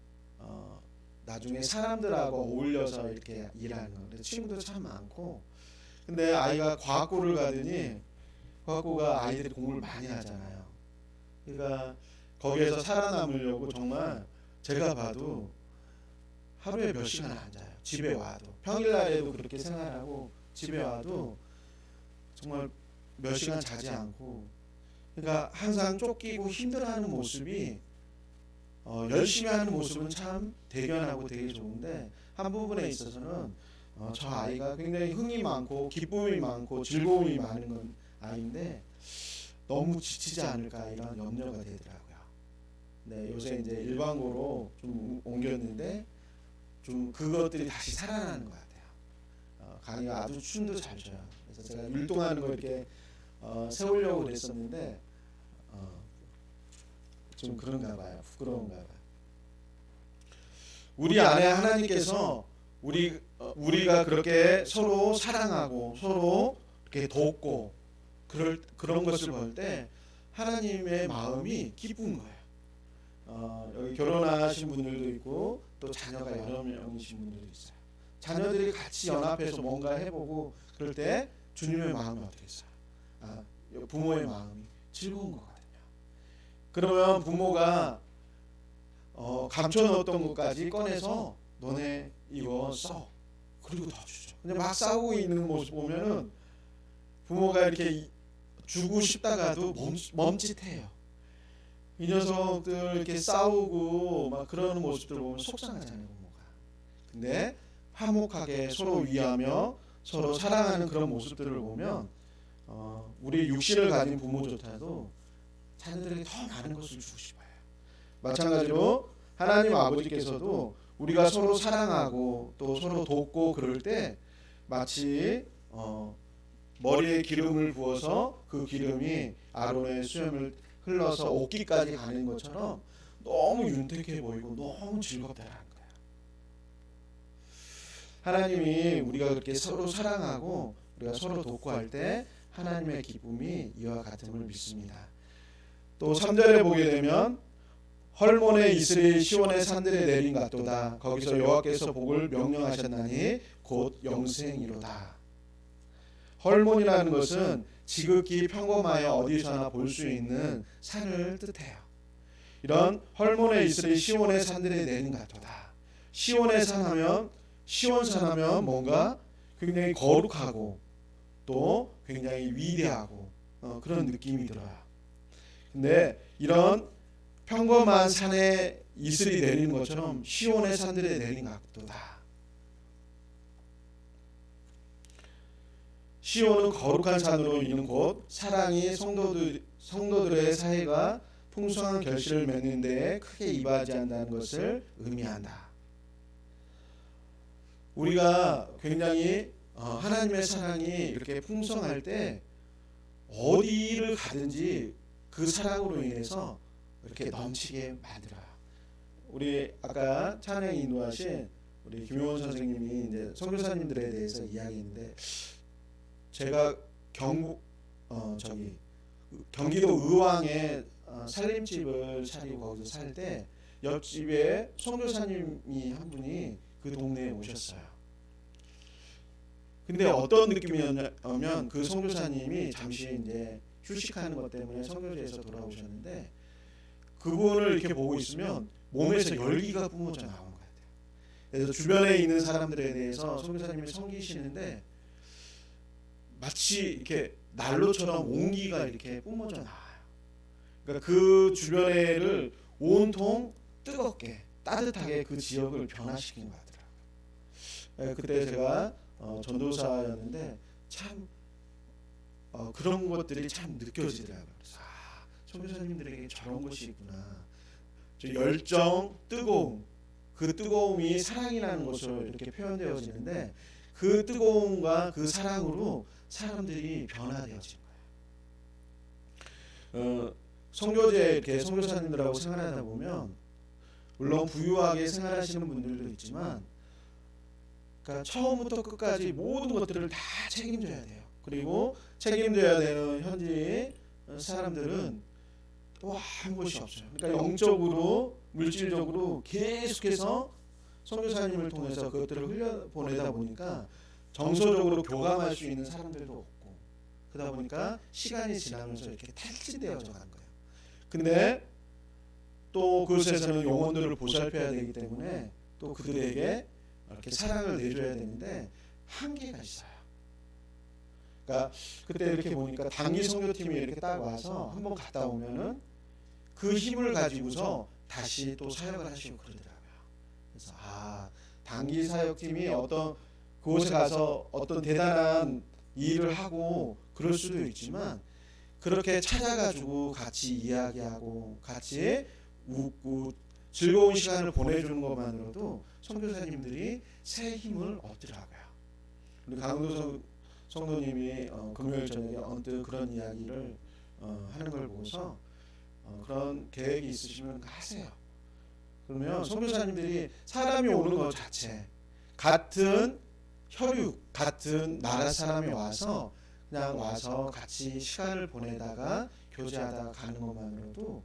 나중에 사람들하고 어울려서 이렇게 일하는 거. 친구도 참 많고. 근데 아이가 과학고를 가더니 과학고가 아이들이 공부를 많이 하잖아요. 그러니까 거기에서 살아남으려고 정말 제가 봐도 하루에 몇 시간 안 자요. 집에 와도 평일날에도 그렇게 생활하고 집에 와도 정말 몇 시간 자지 않고, 그러니까 항상 쫓기고 힘들어하는 모습이 열심히 하는 모습은 참 대견하고 되게 좋은데 한 부분에 있어서는 저 아이가 굉장히 흥이 많고 기쁨이 많고 즐거움이 많은 건 아이인데 너무 지치지 않을까 이런 염려가 되더라고요. 네, 요새 이제 일반고로 좀 옮겼는데 좀 그것들이 다시 살아나는 것 같아요. 강이가 아주 춤도 잘 춰요. 그래서 제가 율동하는 거 이렇게 세우려고 그랬었는데 좀 그런가 봐요. 부끄러운가 봐요. 우리 안에 하나님께서 우리가 그렇게 서로 사랑하고 서로 이렇게 돕고 그런 것을 볼 때 하나님의 마음이 기쁜 거예요. 여기 결혼하신 분들도 있고 또 자녀가 여러 명이신 분들도 있어요. 자녀들이 같이 연합해서 뭔가 해보고 그럴 때 주님의 마음이 어떻겠어요? 부모의 마음이 즐거운 거거든요. 그러면 부모가 감춰놓았던 것까지 꺼내서 너네 이거 써 그리고 더 주죠. 근데 막 싸우고 있는 모습 보면은 부모가 이렇게 주고 싶다가도 멈칫해요. 이 녀석들 이렇게 싸우고 막 그러는 모습들 보면 속상하잖아요, 부모가. 근데 화목하게 서로 위하며 서로 사랑하는 그런 모습들을 보면 우리 육신을 가진 부모조차도 자녀들에게 더 많은 것을 주고 싶어요. 마찬가지로 하나님 아버지께서도 우리가 서로 사랑하고 또 서로 돕고 그럴 때 마치 머리에 기름을 부어서 그 기름이 아론의 수염을 흘러서 옷깃까지 가는 것처럼 너무 윤택해 보이고 너무 즐겁다는 거예요. 하나님이 우리가 그렇게 서로 사랑하고 우리가 서로 돕고 할 때 하나님의 기쁨이 이와 같음을 믿습니다. 또 3절에 보게 되면 헐몬의 이슬이 시온의 산들에 내린 같도다. 거기서 여호와께서 복을 명령하셨나니 곧 영생이로다. 헐몬이라는 것은 지극히 평범하여 어디서나 볼 수 있는 산을 뜻해요. 이런 헐몬의 이슬이 시온의 산들에 내린 같도다. 시온의 산하면 시온산하면 뭔가 굉장히 거룩하고 또 굉장히 위대하고 그런 느낌이 들어요. 근데 이런 평범한 산에 이슬이 내리는 것처럼 시온의 산들에 내린 각도다. 시온은 거룩한 산으로 있는 곳, 사랑이 성도들의 사이가 풍성한 결실을 맺는 데에 크게 이바지한다는 것을 의미한다. 우리가 굉장히 하나님의 사랑이 이렇게 풍성할 때 어디를 가든지 그 사랑으로 인해서 이렇게 넘치게 만들어요. 우리 아까 찬양에 인도하신 우리 김용원 선생님이 이제 선교사님들에 대해서 이야기했는데 제가 경기도 의왕에 살림집을 차리고 거기서 살 때 옆집에 선교사님이 한 분이 그 동네에 오셨어요. 근데 어떤 느낌이었냐면 그 선교사님이 잠시 이제 휴식하는 것 때문에 선교지에서 돌아오셨는데 그분을 이렇게 보고 있으면 몸에서 열기가 뿜어져 나오는 것 같아요. 그래서 주변에 있는 사람들에 대해서 선교사님이 섬기시는데 마치 이렇게 난로처럼 온기가 이렇게 뿜어져 나와요. 그러니까 그 주변에를 온통 뜨겁게 따뜻하게 그 지역을 변화시킨 것 같더라고요. 그때 제가 전도사였는데 참 그런 것들이 참 느껴지더라고요. 그래서 선교사님들에게 저런 것이 있구나. 저 열정, 뜨거움, 그 뜨거움이 사랑이라는 것으로 이렇게 표현되어지는데 그 뜨거움과 그 사랑으로 사람들이 변화되어진 거예요. 선교제 이렇게 선교사님들하고 생활하다 보면 물론 부유하게 생활하시는 분들도 있지만 그러니까 처음부터 끝까지 모든 것들을 다 책임져야 돼요. 그리고 책임져야 되는 현지 사람들은 또 한 곳이 없어요. 그러니까 영적으로 물질적으로 계속해서 선교사님을 통해서 그것들을 흘려보내다 보니까 정서적으로 교감할 수 있는 사람들도 없고 그러다 보니까 시간이 지나면서 이렇게 탈진되어져 간 거예요. 근데 또 그곳에서는 영혼들을 보살펴야 되기 때문에 또 그들에게 이렇게 사랑을 내줘야 되는데 한계가 있어요. 그러니까 그때 이렇게 보니까 단기 선교팀이 이렇게 딱 와서 한번 갔다 오면은 그 힘을 가지고서 다시 또 사역을 하시고 그러더라고요. 그래서 단기 사역팀이 어떤 그곳에 가서 어떤 대단한 일을 하고 그럴 수도 있지만 그렇게 찾아가지고 같이 이야기하고 같이 웃고 즐거운 시간을 보내주는 것만으로도 선교사님들이 새 힘을 얻더라고요. 우리 강도 성도님이 금요일 저녁에 언뜻 그런 이야기를 하는 걸 보고서 그런 계획이 있으시면 하세요. 그러면 선교사님들이 사람이 오는 것 자체, 같은 혈육, 같은 나라 사람이 와서 그냥 와서 같이 시간을 보내다가 교제하다가 가는 것만으로도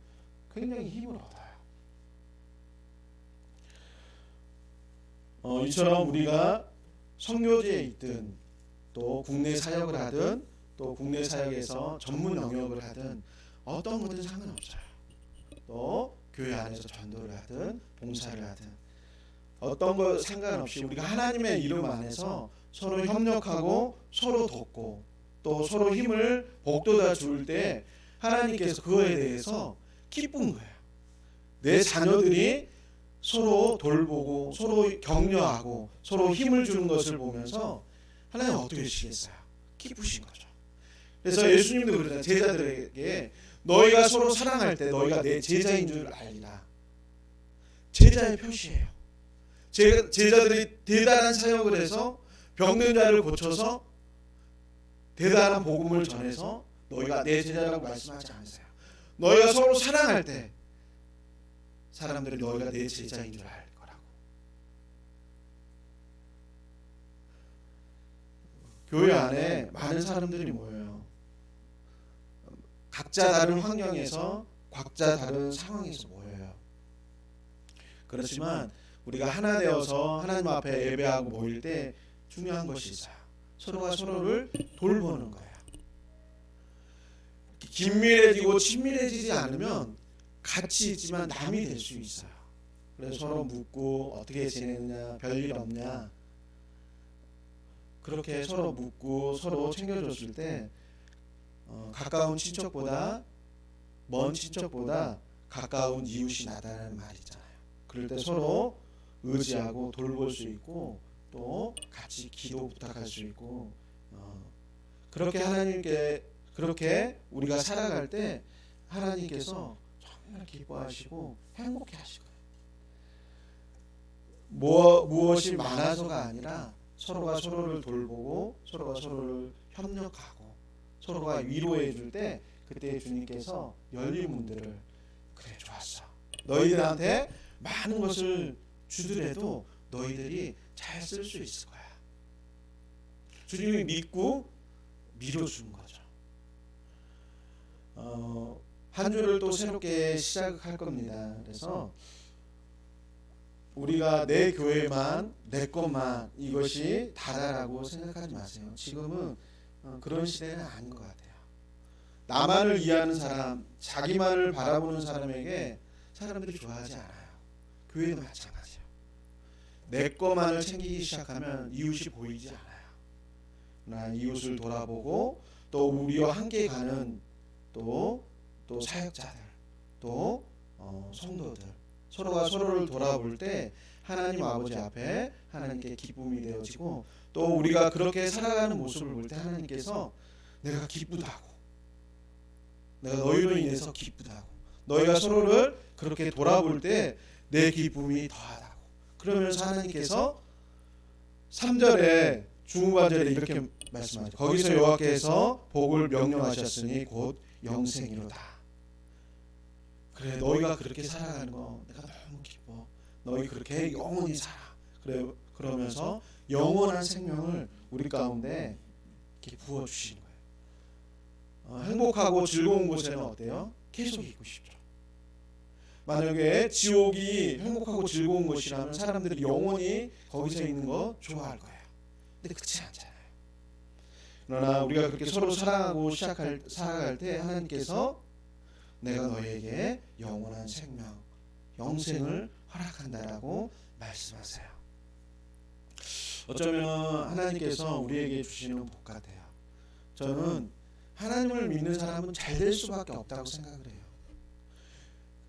굉장히 힘을 얻어요. 이처럼 우리가 선교지에 있든 또 국내 사역을 하든 또 국내 사역에서 전문 영역을 하든 어떤 거든 상관없어요. 또 교회 안에서 전도를 하든 봉사를 하든 어떤 거 상관없이 우리가 하나님의 이름 안에서 서로 협력하고 서로 돕고 또 서로 힘을 복돋아 줄 때 하나님께서 그거에 대해서 기쁜 거예요. 내 자녀들이 서로 돌보고 서로 격려하고 서로 힘을 주는 것을 보면서 하나님 어떻게 하시겠어요? 기쁘신 거죠. 그래서 예수님도 그러잖아요. 제자들에게 너희가 서로 사랑할 때 너희가 내 제자인 줄 알리라. 제자의 표시예요. 제자들이 대단한 사역을 해서 병든 자를 고쳐서 대단한 복음을 전해서 너희가 내 제자라고 말씀하지 않으세요. 너희가 서로 사랑할 때 사람들이 너희가 내 제자인 줄 알 거라고. 교회 안에 많은 사람들이 모여요. 각자 다른 환경에서 각자 다른 상황에서 모여요. 그렇지만 우리가 하나 되어서 하나님 앞에 예배하고 모일 때 중요한 것이 있어요. 서로가 서로를 돌보는 거예요. 긴밀해지고 친밀해지지 않으면 같이 있지만 남이 될 수 있어요. 그래서 서로 묻고 어떻게 지내느냐, 별일 없냐, 그렇게 서로 묻고 서로 챙겨줬을 때 가까운 친척보다 먼 친척보다 가까운 이웃이 나다라는 말이 있잖아요. 그럴 때 서로 의지하고 돌볼 수 있고 또 같이 기도 부탁할 수 있고 그렇게 하나님께 그렇게 우리가 살아갈 때 하나님께서 정말 기뻐하시고 행복해 하실 거예요. 무엇이 많아서가 아니라 서로가 서로를 돌보고 서로가 서로를 협력하고 서로가 위로해 줄 때 그때 주님께서 열린 문들을 그래 좋았어. 너희들한테 많은 것을 주더라도 너희들이 잘 쓸 수 있을 거야. 주님이 믿고 밀어주는 거죠. 한 주를 또 새롭게 시작할 겁니다. 그래서 우리가 내 교회만 내 것만 이것이 다다라고 생각하지 마세요. 지금은 그런 시대는 아닌 것 같아요. 나만을 이해하는 사람, 자기만을 바라보는 사람에게 사람들이 좋아하지 않아요. 교회도 마찬가지예요. 내 것만을 챙기기 시작하면 이웃이 보이지 않아요. 나 이웃을 돌아보고 또 우리와 함께 가는 또 사역자들 또 성도들 서로가 서로를 돌아볼 때 하나님 아버지 앞에 하나님께 기쁨이 되어지고 또 우리가 그렇게 살아가는 모습을 볼 때 하나님께서 내가 기쁘다고 내가 너희로 인해서 기쁘다고 너희가 서로를 그렇게 돌아볼 때 내 기쁨이 더하다고 그러면서 하나님께서 3절에 중후반절에 이렇게 말씀하죠. 거기서 여호와께서 복을 명령하셨으니 곧 영생이로다. 그래 너희가 그렇게 살아가는 거 내가 너무 기뻐. 너희 그렇게 영원히 살아. 그래 그러면서 영원한 생명을 우리 가운데 이렇게 부어주시는 거예요. 행복하고 즐거운 곳에는 어때요? 계속 있고 싶죠. 만약에 지옥이 행복하고 즐거운 곳이라면 사람들이 영원히 거기서 있는 거 좋아할 거예요. 근데 그렇지 않잖아요. 그러나 우리가 그렇게 서로 사랑하고 살아갈 때 하나님께서 내가 너에게 영원한 생명, 영생을 허락한다라고 말씀하세요. 어쩌면 하나님께서 우리에게 주시는 복 같아요. 저는 하나님을 믿는 사람은 잘 될 수밖에 없다고 생각을 해요.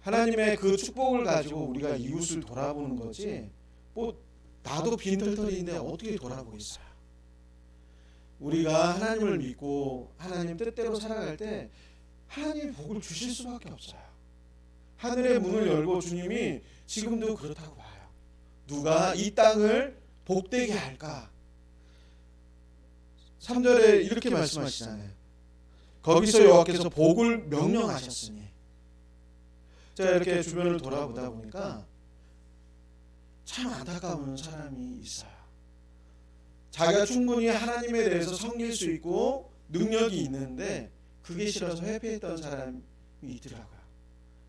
하나님의 그 축복을 가지고 우리가 이웃을 돌아보는 거지 뭐 나도 빈털털인데 어떻게 돌아보겠어요. 우리가 하나님을 믿고 하나님 뜻대로 살아갈 때 하나님이 복을 주실 수밖에 없어요. 하늘의 문을 열고 주님이 지금도 그렇다고 봐요. 누가 이 땅을 복되게 할까? 3절에 이렇게 말씀하시잖아요. 거기서 여호와께서 복을 명령하셨으니. 제가 이렇게 주변을 돌아보다 보니까 참 안타까운 사람이 있어요. 자기가 충분히 하나님에 대해서 섬길 수 있고 능력이 있는데 그게 싫어서 회피했던 사람이 있더라고요.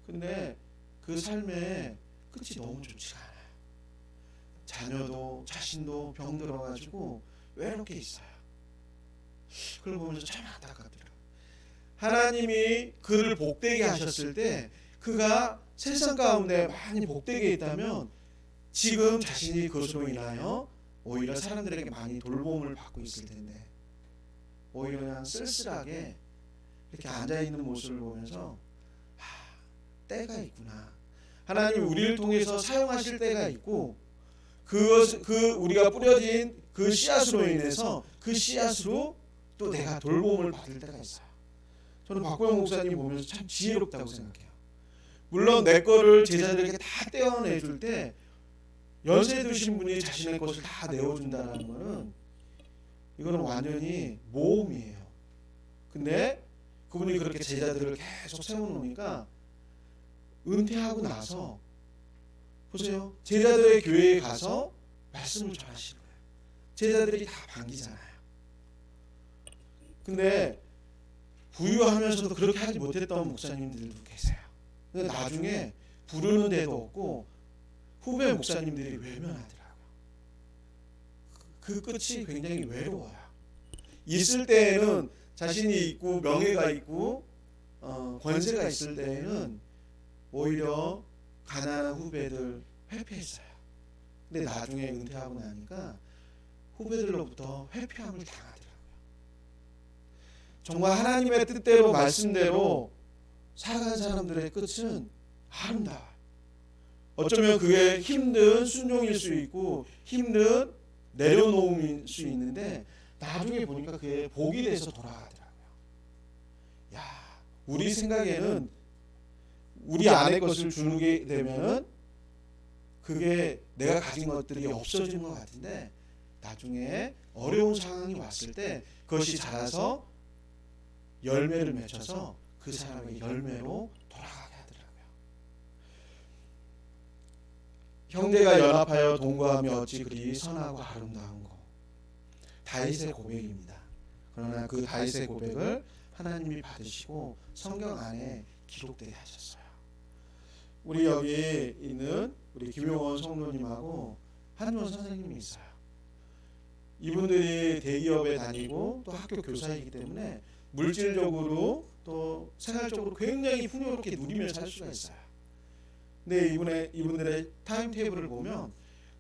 근데 그 삶의 끝이 너무 좋지가 않아요. 자녀도 자신도 병 들어가지고 외롭게 있어요. 그걸 보면서 참 안타깝더라고요. 하나님이 그를 복되게 하셨을 때 그가 세상 가운데 많이 복되게 있다면 지금 자신이 그것으로 인하여 오히려 사람들에게 많이 돌봄을 받고 있을 텐데 오히려 그냥 쓸쓸하게 이렇게 앉아있는 모습을 보면서 때가 있구나. 하나님이 우리를 통해서 사용하실 때가 있고 그 우리가 뿌려진 그 씨앗으로 인해서 그 씨앗으로 또 내가 돌봄을 받을 때가 있어요. 저는 박보영 목사님 보면서 참 지혜롭다고 생각해요. 물론 내 거를 제자들에게 다 떼어내줄 때 연세 드신 분이 자신의 것을 다 내어준다는 거는 이거는 완전히 모험이에요. 근데 그분이 그렇게 제자들을 계속 세워놓으니까 은퇴하고 나서 보세요. 제자들의 교회에 가서 말씀을 전하시는 거예요. 제자들이 다 반기잖아요. 근데 부유하면서도 그렇게 하지 못했던 목사님들도 계세요. 근데 나중에 부르는 데도 없고 후배 목사님들이 외면하더라고요. 그 끝이 굉장히 외로워요. 있을 때에는 자신이 있고 명예가 있고 권세가 있을 때에는 오히려 가난한 후배들 회피했어요. 근데 나중에 은퇴하고 나니까 후배들로부터 회피함을 당하더라고요. 정말 하나님의 뜻대로 말씀대로 살아가는 사람들의 끝은 아름다워요. 어쩌면 그게 힘든 순종일 수 있고 힘든 내려놓음일 수 있는데 나중에 보니까 그게 복이 돼서 돌아가더라고요. 야, 우리 생각에는 우리 안의 것을 주게 되면은 그게 내가 가진 것들이 없어지는 것 같은데 나중에 어려운 상황이 왔을 때 그것이 자라서 열매를 맺혀서 그 사람의 열매로 돌아가게 하더라고요. 형제가 연합하여 동거하며 어찌 그리 선하고 아름다운 거. 다윗의 고백입니다. 그러나 그 다윗의 고백을 하나님이 받으시고 성경 안에 기록되게 하셨어요. 우리 여기 있는 우리 김용원 성도님하고 한주원 선생님이 있어요. 이분들이 대기업에 다니고 또 학교 교사이기 때문에 물질적으로 또 생활적으로 굉장히 풍요롭게 누리며 살 수가 있어요. 근데 이분들의 타임테이블을 보면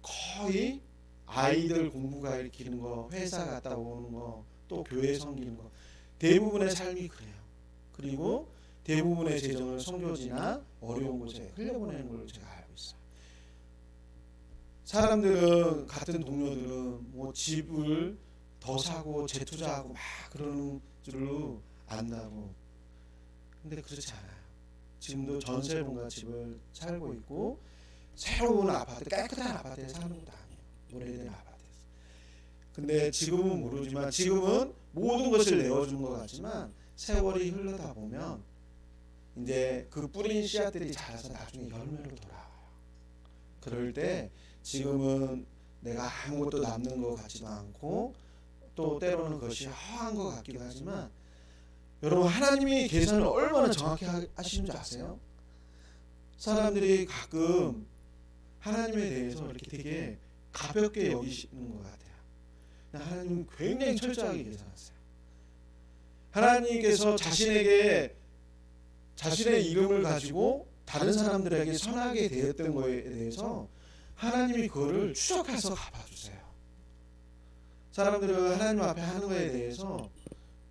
거의 아이들 공부 가르치는 거, 회사 갔다 오는 거, 또 교회 섬기는 거 대부분의 삶이 그래요. 그리고 대부분의 재정을 성교지나 어려운 곳에 흘려보내는 걸로 제가 알고 있어요. 사람들은 같은 동료들은 뭐 집을 더 사고 재투자하고 막 그러는 줄로 안다고. 근데 그렇지 않아요. 지금도 전세분과 집을 살고 있고 새로운 아파트, 깨끗한 아파트에 사는 것도 아니에요. 오래된 아파트에서. 근데 지금은 모르지만 지금은 모든 것을 내어주는 것 같지만 세월이 흘러다 보면 이제 그 뿌린 씨앗들이 자라서 나중에 열매로 돌아와요. 그럴 때 지금은 내가 아무것도 남는 것 같지도 않고 또 때로는 그것이 허한 것 같기도 하지만 여러분 하나님이 계산을 얼마나 정확히 하시는 줄 아세요? 사람들이 가끔 하나님에 대해서 이렇게 되게 가볍게 여기시는 것 같아요. 하나님은 굉장히 철저하게 계산하세요. 하나님께서 자신의 이름을 가지고 다른 사람들에게 선하게 대했던 것에 대해서 하나님이 그거를 추적해서 갚아주세요. 사람들은 하나님 앞에 하는 것에 대해서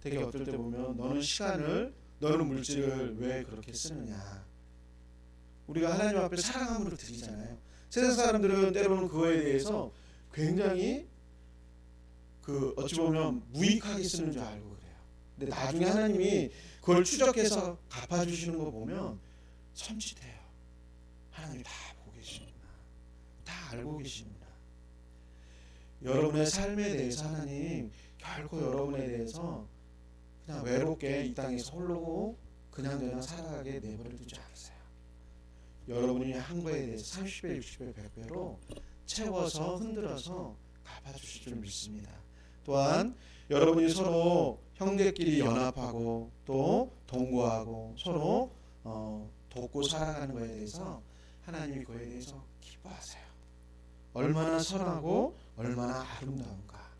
되게 어떨 때 보면 너는 시간을, 너는 물질을 왜 그렇게 쓰느냐. 우리가 하나님 앞에 사랑함으로 드리잖아요. 세상 사람들은 때로는 그거에 대해서 굉장히 어찌 보면 무익하게 쓰는 줄 알고 그래요. 근데 나중에 하나님이 그걸 추적해서 갚아주시는 거 보면 섬찟해요. 하나님이 다 보고 계시구나, 다 알고 계시구나. 여러분의 삶에 대해서 하나님 결코 여러분에 대해서 그냥 외롭게 이 땅에서 홀로 그냥 살아가게 내버려 두지 않으세요. 여러분이 한 거에 대해서 30배, 60배, 100배로 채워서 흔들어서 갚아주실 줄 믿습니다. 또한 여러분이 서로 형제끼리 연합하고 또 동거하고 서로 돕고 살아가는 것에 대해서 하나님이 그에 대해서 기뻐하세요. 얼마나 선하고 얼마나 아름다운가.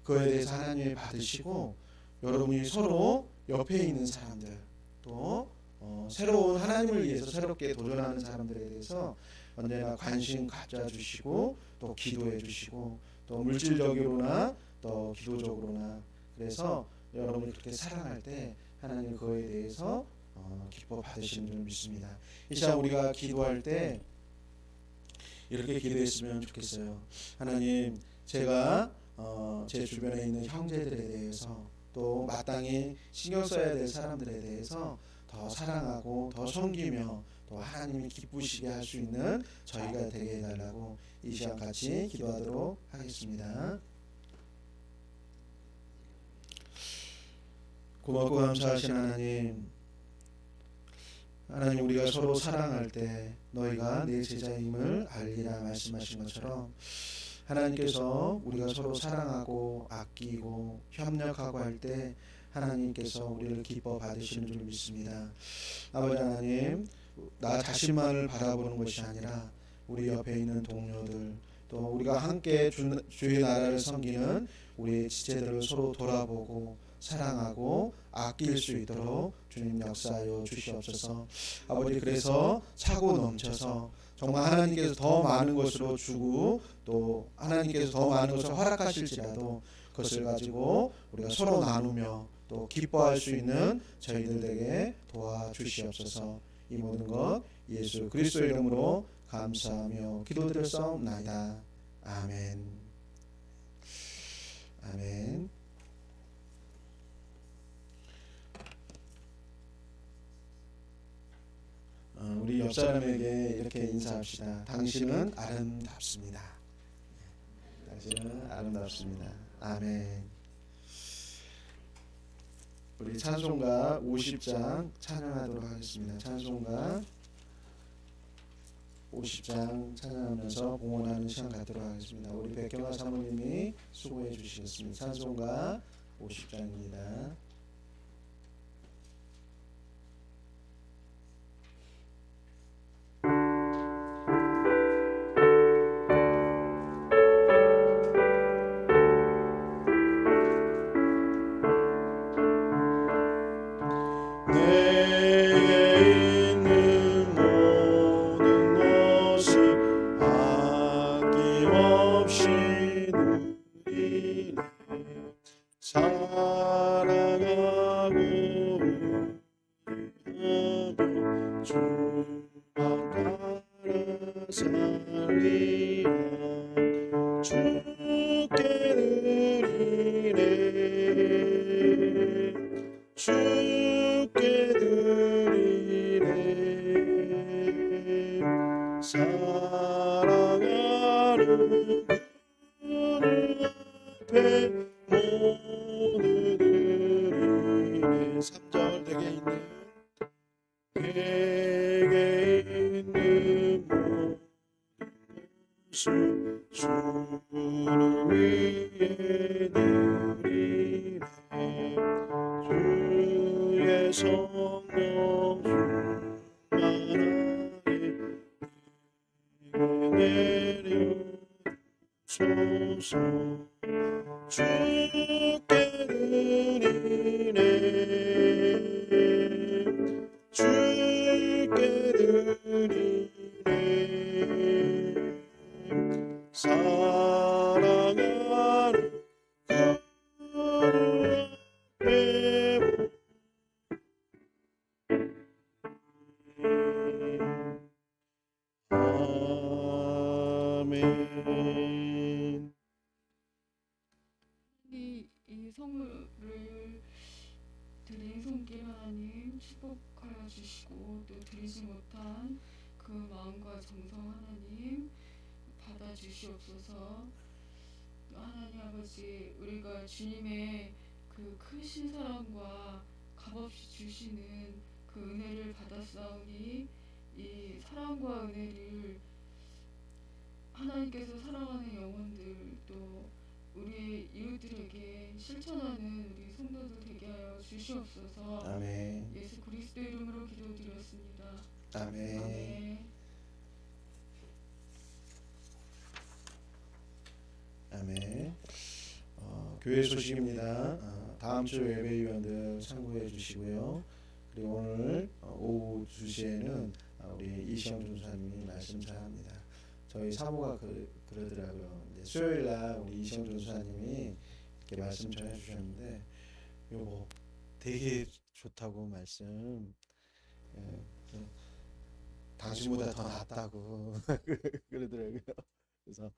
그에 대해서 하나님이 받으시고 여러분이 서로 옆에 있는 사람들 또 새로운 하나님을 위해서 새롭게 도전하는 사람들에 대해서 언제나 관심 가져주시고 또 기도해 주시고 또 물질적으로나 또 기도적으로나 그래서 여러분이 그렇게 사랑할 때 하나님 그거에 대해서 기뻐 받으시는 줄 믿습니다. 이 시간 우리가 기도할 때 이렇게 기도했으면 좋겠어요. 하나님, 제가 제 주변에 있는 형제들에 대해서 또 마땅히 신경 써야 될 사람들에 대해서 더 사랑하고 더 섬기며 또 하나님이 기쁘시게 할 수 있는 저희가 되게 해달라고 이 시간 같이 기도하도록 하겠습니다. 고맙고 감사하신 하나님, 우리가 서로 사랑할 때 너희가 내 제자임을 알리라 말씀하신 것처럼 하나님께서 우리가 서로 사랑하고 아끼고 협력하고 할 때 하나님께서 우리를 기뻐 받으시는 줄 믿습니다. 아버지 하나님, 나 자신만을 바라보는 것이 아니라 우리 옆에 있는 동료들 또 우리가 함께 주의 나라를 섬기는 우리 지체들을 서로 돌아보고 사랑하고 아낄 수 있도록 주님 역사하여 주시옵소서. 아버지, 그래서 차고 넘쳐서 정말 하나님께서 더 많은 것으로 주고 또 하나님께서 더 많은 것을 허락하실지라도 그것을 가지고 우리가 서로 나누며 또 기뻐할 수 있는 저희들에게 도와주시옵소서. 이 모든 것 예수 그리스도의 이름으로 감사하며 기도드렸사옵나이다. 아멘. 아멘. 우리 옆 사람에게 이렇게 인사합시다. 당신은 아름답습니다. 당신은 아름답습니다. 아멘. 우리 찬송가 50장 찬양하도록 하겠습니다. 찬송가 50장 찬양하면서 봉헌하는 시간 갖도록 하겠습니다. 우리 백경화 사모님이 수고해 주시겠습니다. 찬송가 50장입니다. 사랑하는 앞에 모두 드리네. 3절 내게 있는 모든 주를 위해 드리네. 주의 성령 내려소서. 주께 드리네. 주께 드리네. 사랑하는 그 앞에 회복하여 주시고 또 드리지 못한 그 마음과 정성 하나님 받아 주시옵소서. 또 하나님 아버지, 우리가 주님의 그 크신 사랑과 값없이 주시는 그 은혜를 받았사오니 이 사랑과 은혜를 하나님께서 사랑하는 영혼들 또 우리 이웃들에게 실천하는 우리 성도들 되게 하여 주시옵소서. 아멘. 예수 그리스도 이름으로 기도드렸습니다. 아멘. 아멘. 아멘. 교회 소식입니다. 다음 주 예배위원들 참고해 주시고요. 그리고 오늘 오후 2시에는 우리 이시영 전사님이 말씀 전합니다. 저희 사모가 그러더라고요. 이제 수요일 날 우리 이시영 전사님이 이렇게 말씀 전해 주셨는데 요거 되게 좋다고 말씀. 당신보다 더 낫다고 그러더라고요. 그래서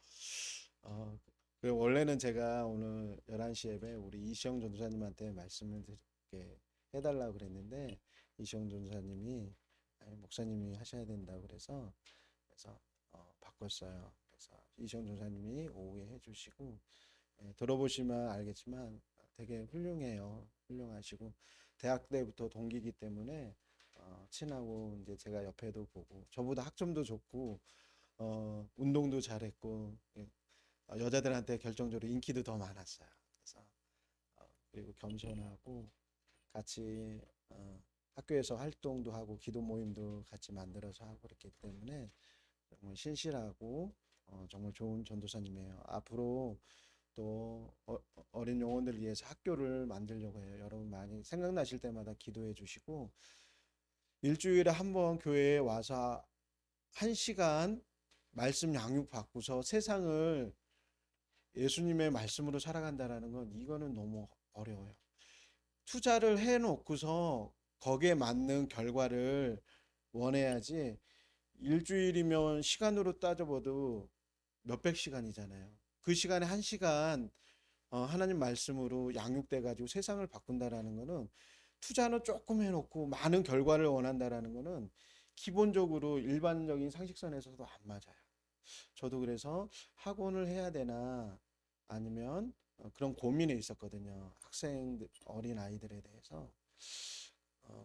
그리고 원래는 제가 오늘 11시 예배 우리 이시영 전도사님한테 말씀을 이렇게 해달라고 그랬는데 이시영 전도사님이 아니, 목사님이 하셔야 된다고 그래서 바꿨어요. 그래서 이시영 전도사님이 오후에 해주시고 들어보시면 알겠지만 되게 훌륭해요. 훌륭하시고 대학 때부터 동기이기 때문에 친하고 이제 제가 옆에도 보고 저보다 학점도 좋고 운동도 잘했고 여자들한테 결정적으로 인기도 더 많았어요. 그래서 그리고 겸손하고 같이 학교에서 활동도 하고 기도 모임도 같이 만들어서 하고 그랬기 때문에 정말 신실하고 정말 좋은 전도사님이에요. 앞으로 또 어린 영혼들을 위해서 학교를 만들려고 해요. 여러분 많이 생각나실 때마다 기도해 주시고 일주일에 한 번 교회에 와서 1시간 말씀 양육 받고서 세상을 예수님의 말씀으로 살아간다라는 건 이거는 너무 어려워요. 투자를 해놓고서 거기에 맞는 결과를 원해야지 일주일이면 시간으로 따져봐도 몇백 시간이잖아요. 그 시간에 1시간 하나님 말씀으로 양육돼 가지고 세상을 바꾼다라는 거는 투자는 조금 해놓고 많은 결과를 원한다라는 거는 기본적으로 일반적인 상식선에서도 안 맞아요. 저도 그래서 학원을 해야 되나 아니면 그런 고민에 있었거든요. 학생들, 어린 아이들에 대해서.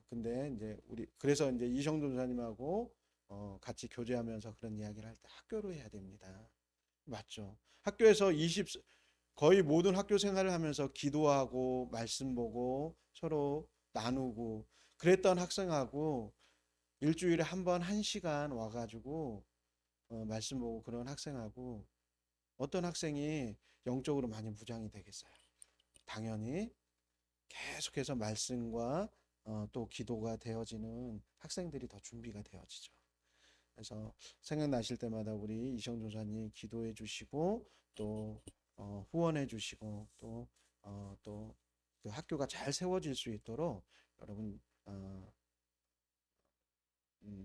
근데 이제 그래서 이제 이성 전사님하고 같이 교제하면서 그런 이야기를 할 때 학교로 해야 됩니다. 맞죠? 학교에서 거의 모든 학교 생활을 하면서 기도하고 말씀 보고 서로 나누고 그랬던 학생하고 일주일에 한 번 1시간 와가지고 말씀 보고 그런 학생하고 어떤 학생이 영적으로 많이 무장이 되겠어요. 당연히 계속해서 말씀과 또 기도가 되어지는 학생들이 더 준비가 되어지죠. 그래서 생각나실 때마다 우리 이시영 전사님 기도해 주시고 또 후원해 주시고 또 그 학교가 잘 세워질 수 있도록 여러분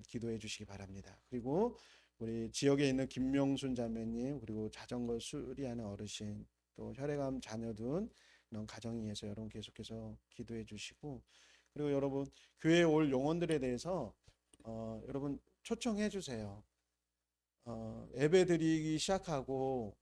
기도해 주시기 바랍니다. 그리고 우리 지역에 있는 김명순 자매님 그리고 자전거 수리하는 어르신 또 혈액암 자녀둔 이런 가정에 의해서 여러분 계속해서 기도해 주시고 그리고 여러분 교회에 올 영혼들에 대해서 여러분 초청해 주세요. 예배 드리기 시작하고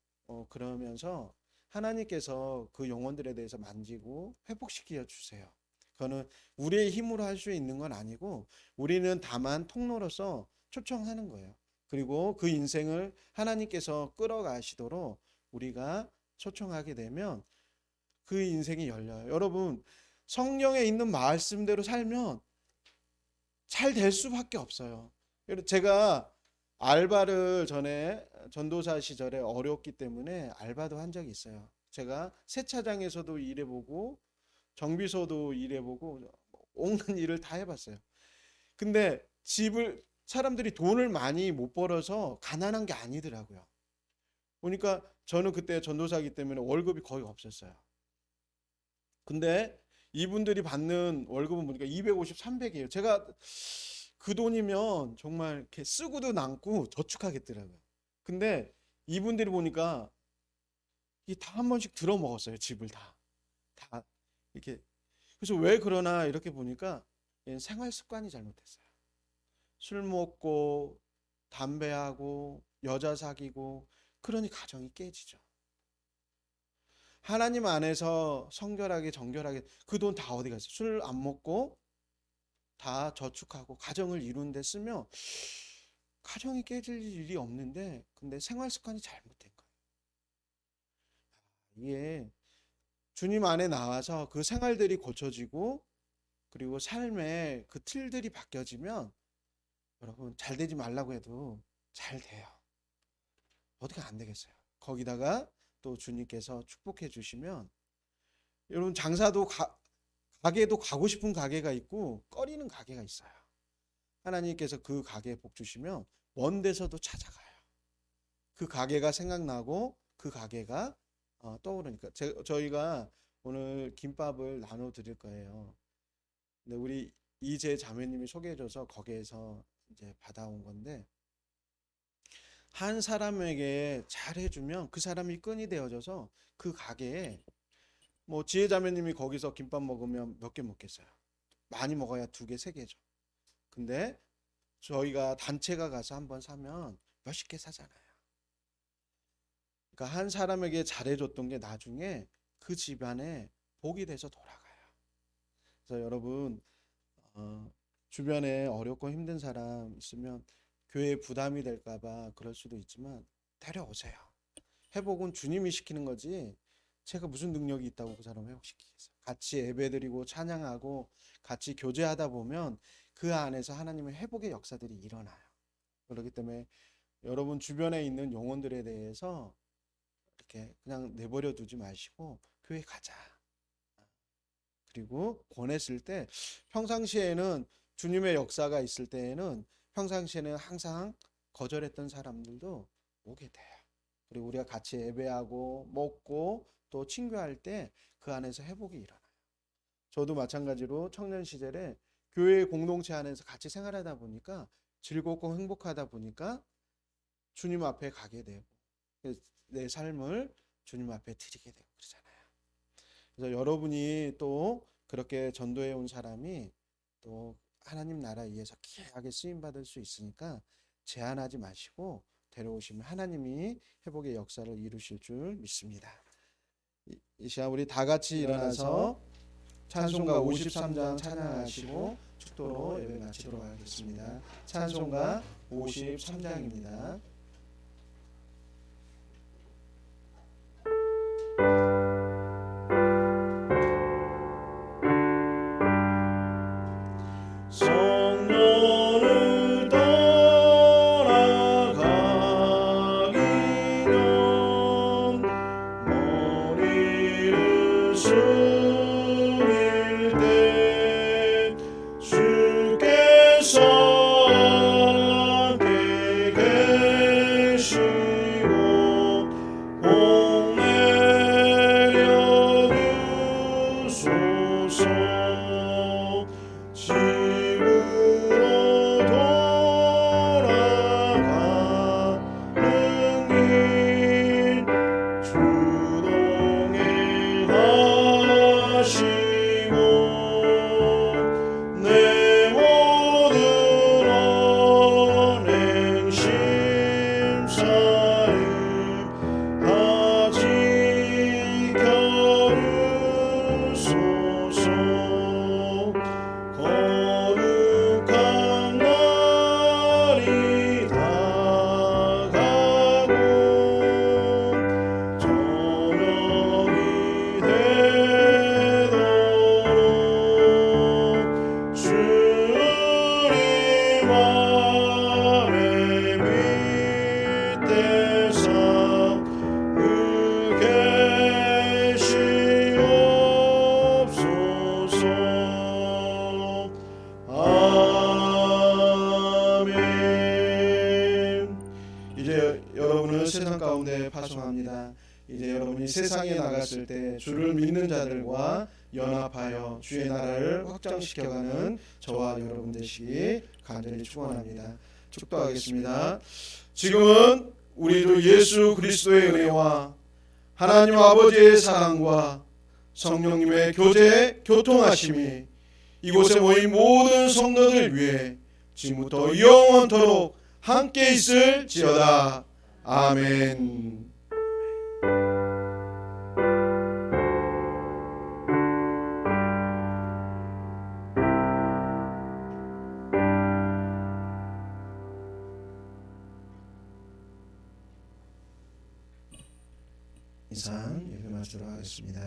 그러면서 하나님께서 그 영혼들에 대해서 만지고 회복시켜 주세요. 그거는 우리의 힘으로 할 수 있는 건 아니고 우리는 다만 통로로서 초청하는 거예요. 그리고 그 인생을 하나님께서 끌어가시도록 우리가 초청하게 되면 그 인생이 열려요. 여러분 성령에 있는 말씀대로 살면 잘 될 수밖에 없어요. 제가 알바를 전에 전도사 시절에 어렵기 때문에 알바도 한 적이 있어요. 제가 세차장에서도 일해보고 정비소도 일해보고 온갖 일을 다 해봤어요. 근데 사람들이 돈을 많이 못 벌어서 가난한 게 아니더라고요. 보니까 저는 그때 전도사이기 때문에 월급이 거의 없었어요. 근데 이분들이 받는 월급은 보니까 250, 300이에요. 제가 그 돈이면 정말 이렇게 쓰고도 남고 저축하겠더라고요. 근데 이분들이 보니까 이 다 한 번씩 들어 먹었어요. 집을 다 이렇게. 그래서 왜 그러나 이렇게 보니까 생활 습관이 잘못됐어요. 술 먹고 담배하고 여자 사귀고 그러니 가정이 깨지죠. 하나님 안에서 성결하게 정결하게 그 돈 다 어디 갔어요? 술 안 먹고 다 저축하고 가정을 이룬 데 쓰면 가정이 깨질 일이 없는데 근데 생활 습관이 잘못된 거예요. 이게 주님 안에 나와서 그 생활들이 고쳐지고 그리고 삶의 그 틀들이 바뀌어지면 여러분 잘 되지 말라고 해도 잘 돼요. 어떻게 안 되겠어요? 거기다가 또 주님께서 축복해 주시면 여러분 장사도 가게도 가고 싶은 가게가 있고 꺼리는 가게가 있어요. 하나님께서 그 가게에 복 주시면 먼 데서도 찾아가요. 그 가게가 생각나고 그 가게가 떠오르니까 저희가 오늘 김밥을 나눠 드릴 거예요. 근데 우리 이재 자매님이 소개해줘서 거기에서 이제 받아온 건데 한 사람에게 잘해주면 그 사람이 끈이 되어져서 그 가게에 뭐 지혜 자매님이 거기서 김밥 먹으면 몇 개 먹겠어요? 많이 먹어야 2개, 3개죠. 근데 저희가 단체가 가서 한번 사면 몇십 개 사잖아요. 그러니까 한 사람에게 잘해줬던 게 나중에 그 집안에 복이 돼서 돌아가요. 그래서 여러분 주변에 어렵고 힘든 사람 있으면 교회에 부담이 될까봐 그럴 수도 있지만 데려오세요. 회복은 주님이 시키는 거지 제가 무슨 능력이 있다고 그 사람 회복시키겠어요. 같이 예배드리고 찬양하고 같이 교제하다 보면 그 안에서 하나님의 회복의 역사들이 일어나요. 그렇기 때문에 여러분 주변에 있는 영혼들에 대해서 이렇게 그냥 내버려 두지 마시고 교회 가자. 그리고 권했을 때 평상시에는 주님의 역사가 있을 때에는 평상시에는 항상 거절했던 사람들도 오게 돼요. 그리고 우리가 같이 예배하고 먹고 또 친교할 때 그 안에서 회복이 일어나요. 저도 마찬가지로 청년 시절에 교회 공동체 안에서 같이 생활하다 보니까 즐겁고 행복하다 보니까 주님 앞에 가게 되고 내 삶을 주님 앞에 드리게 되고 그러잖아요. 그래서 여러분이 또 그렇게 전도해 온 사람이 또 하나님 나라 위해서 귀하게 쓰임 받을 수 있으니까 제한하지 마시고 데려오시면 하나님이 회복의 역사를 이루실 줄 믿습니다. 이 시간 우리 다 같이 일어나서 찬송가 53장 찬양하시고 축도로 예배 마치도록 하겠습니다. 찬송가 53장입니다. 이제 여러분이 세상에 나갔을 때 주를 믿는 자들과 연합하여 주의 나라를 확장시켜가는 저와 여러분 되시기 간절히 축원합니다. 축도하겠습니다. 지금은 우리 주 예수 그리스도의 은혜와 하나님 아버지의 사랑과 성령님의 교제 교통하심이 이곳에 모인 모든 성도들 위해 지금부터 영원토록 함께 있을지어다. 아멘. 이상 예배 마치도록 하겠습니다.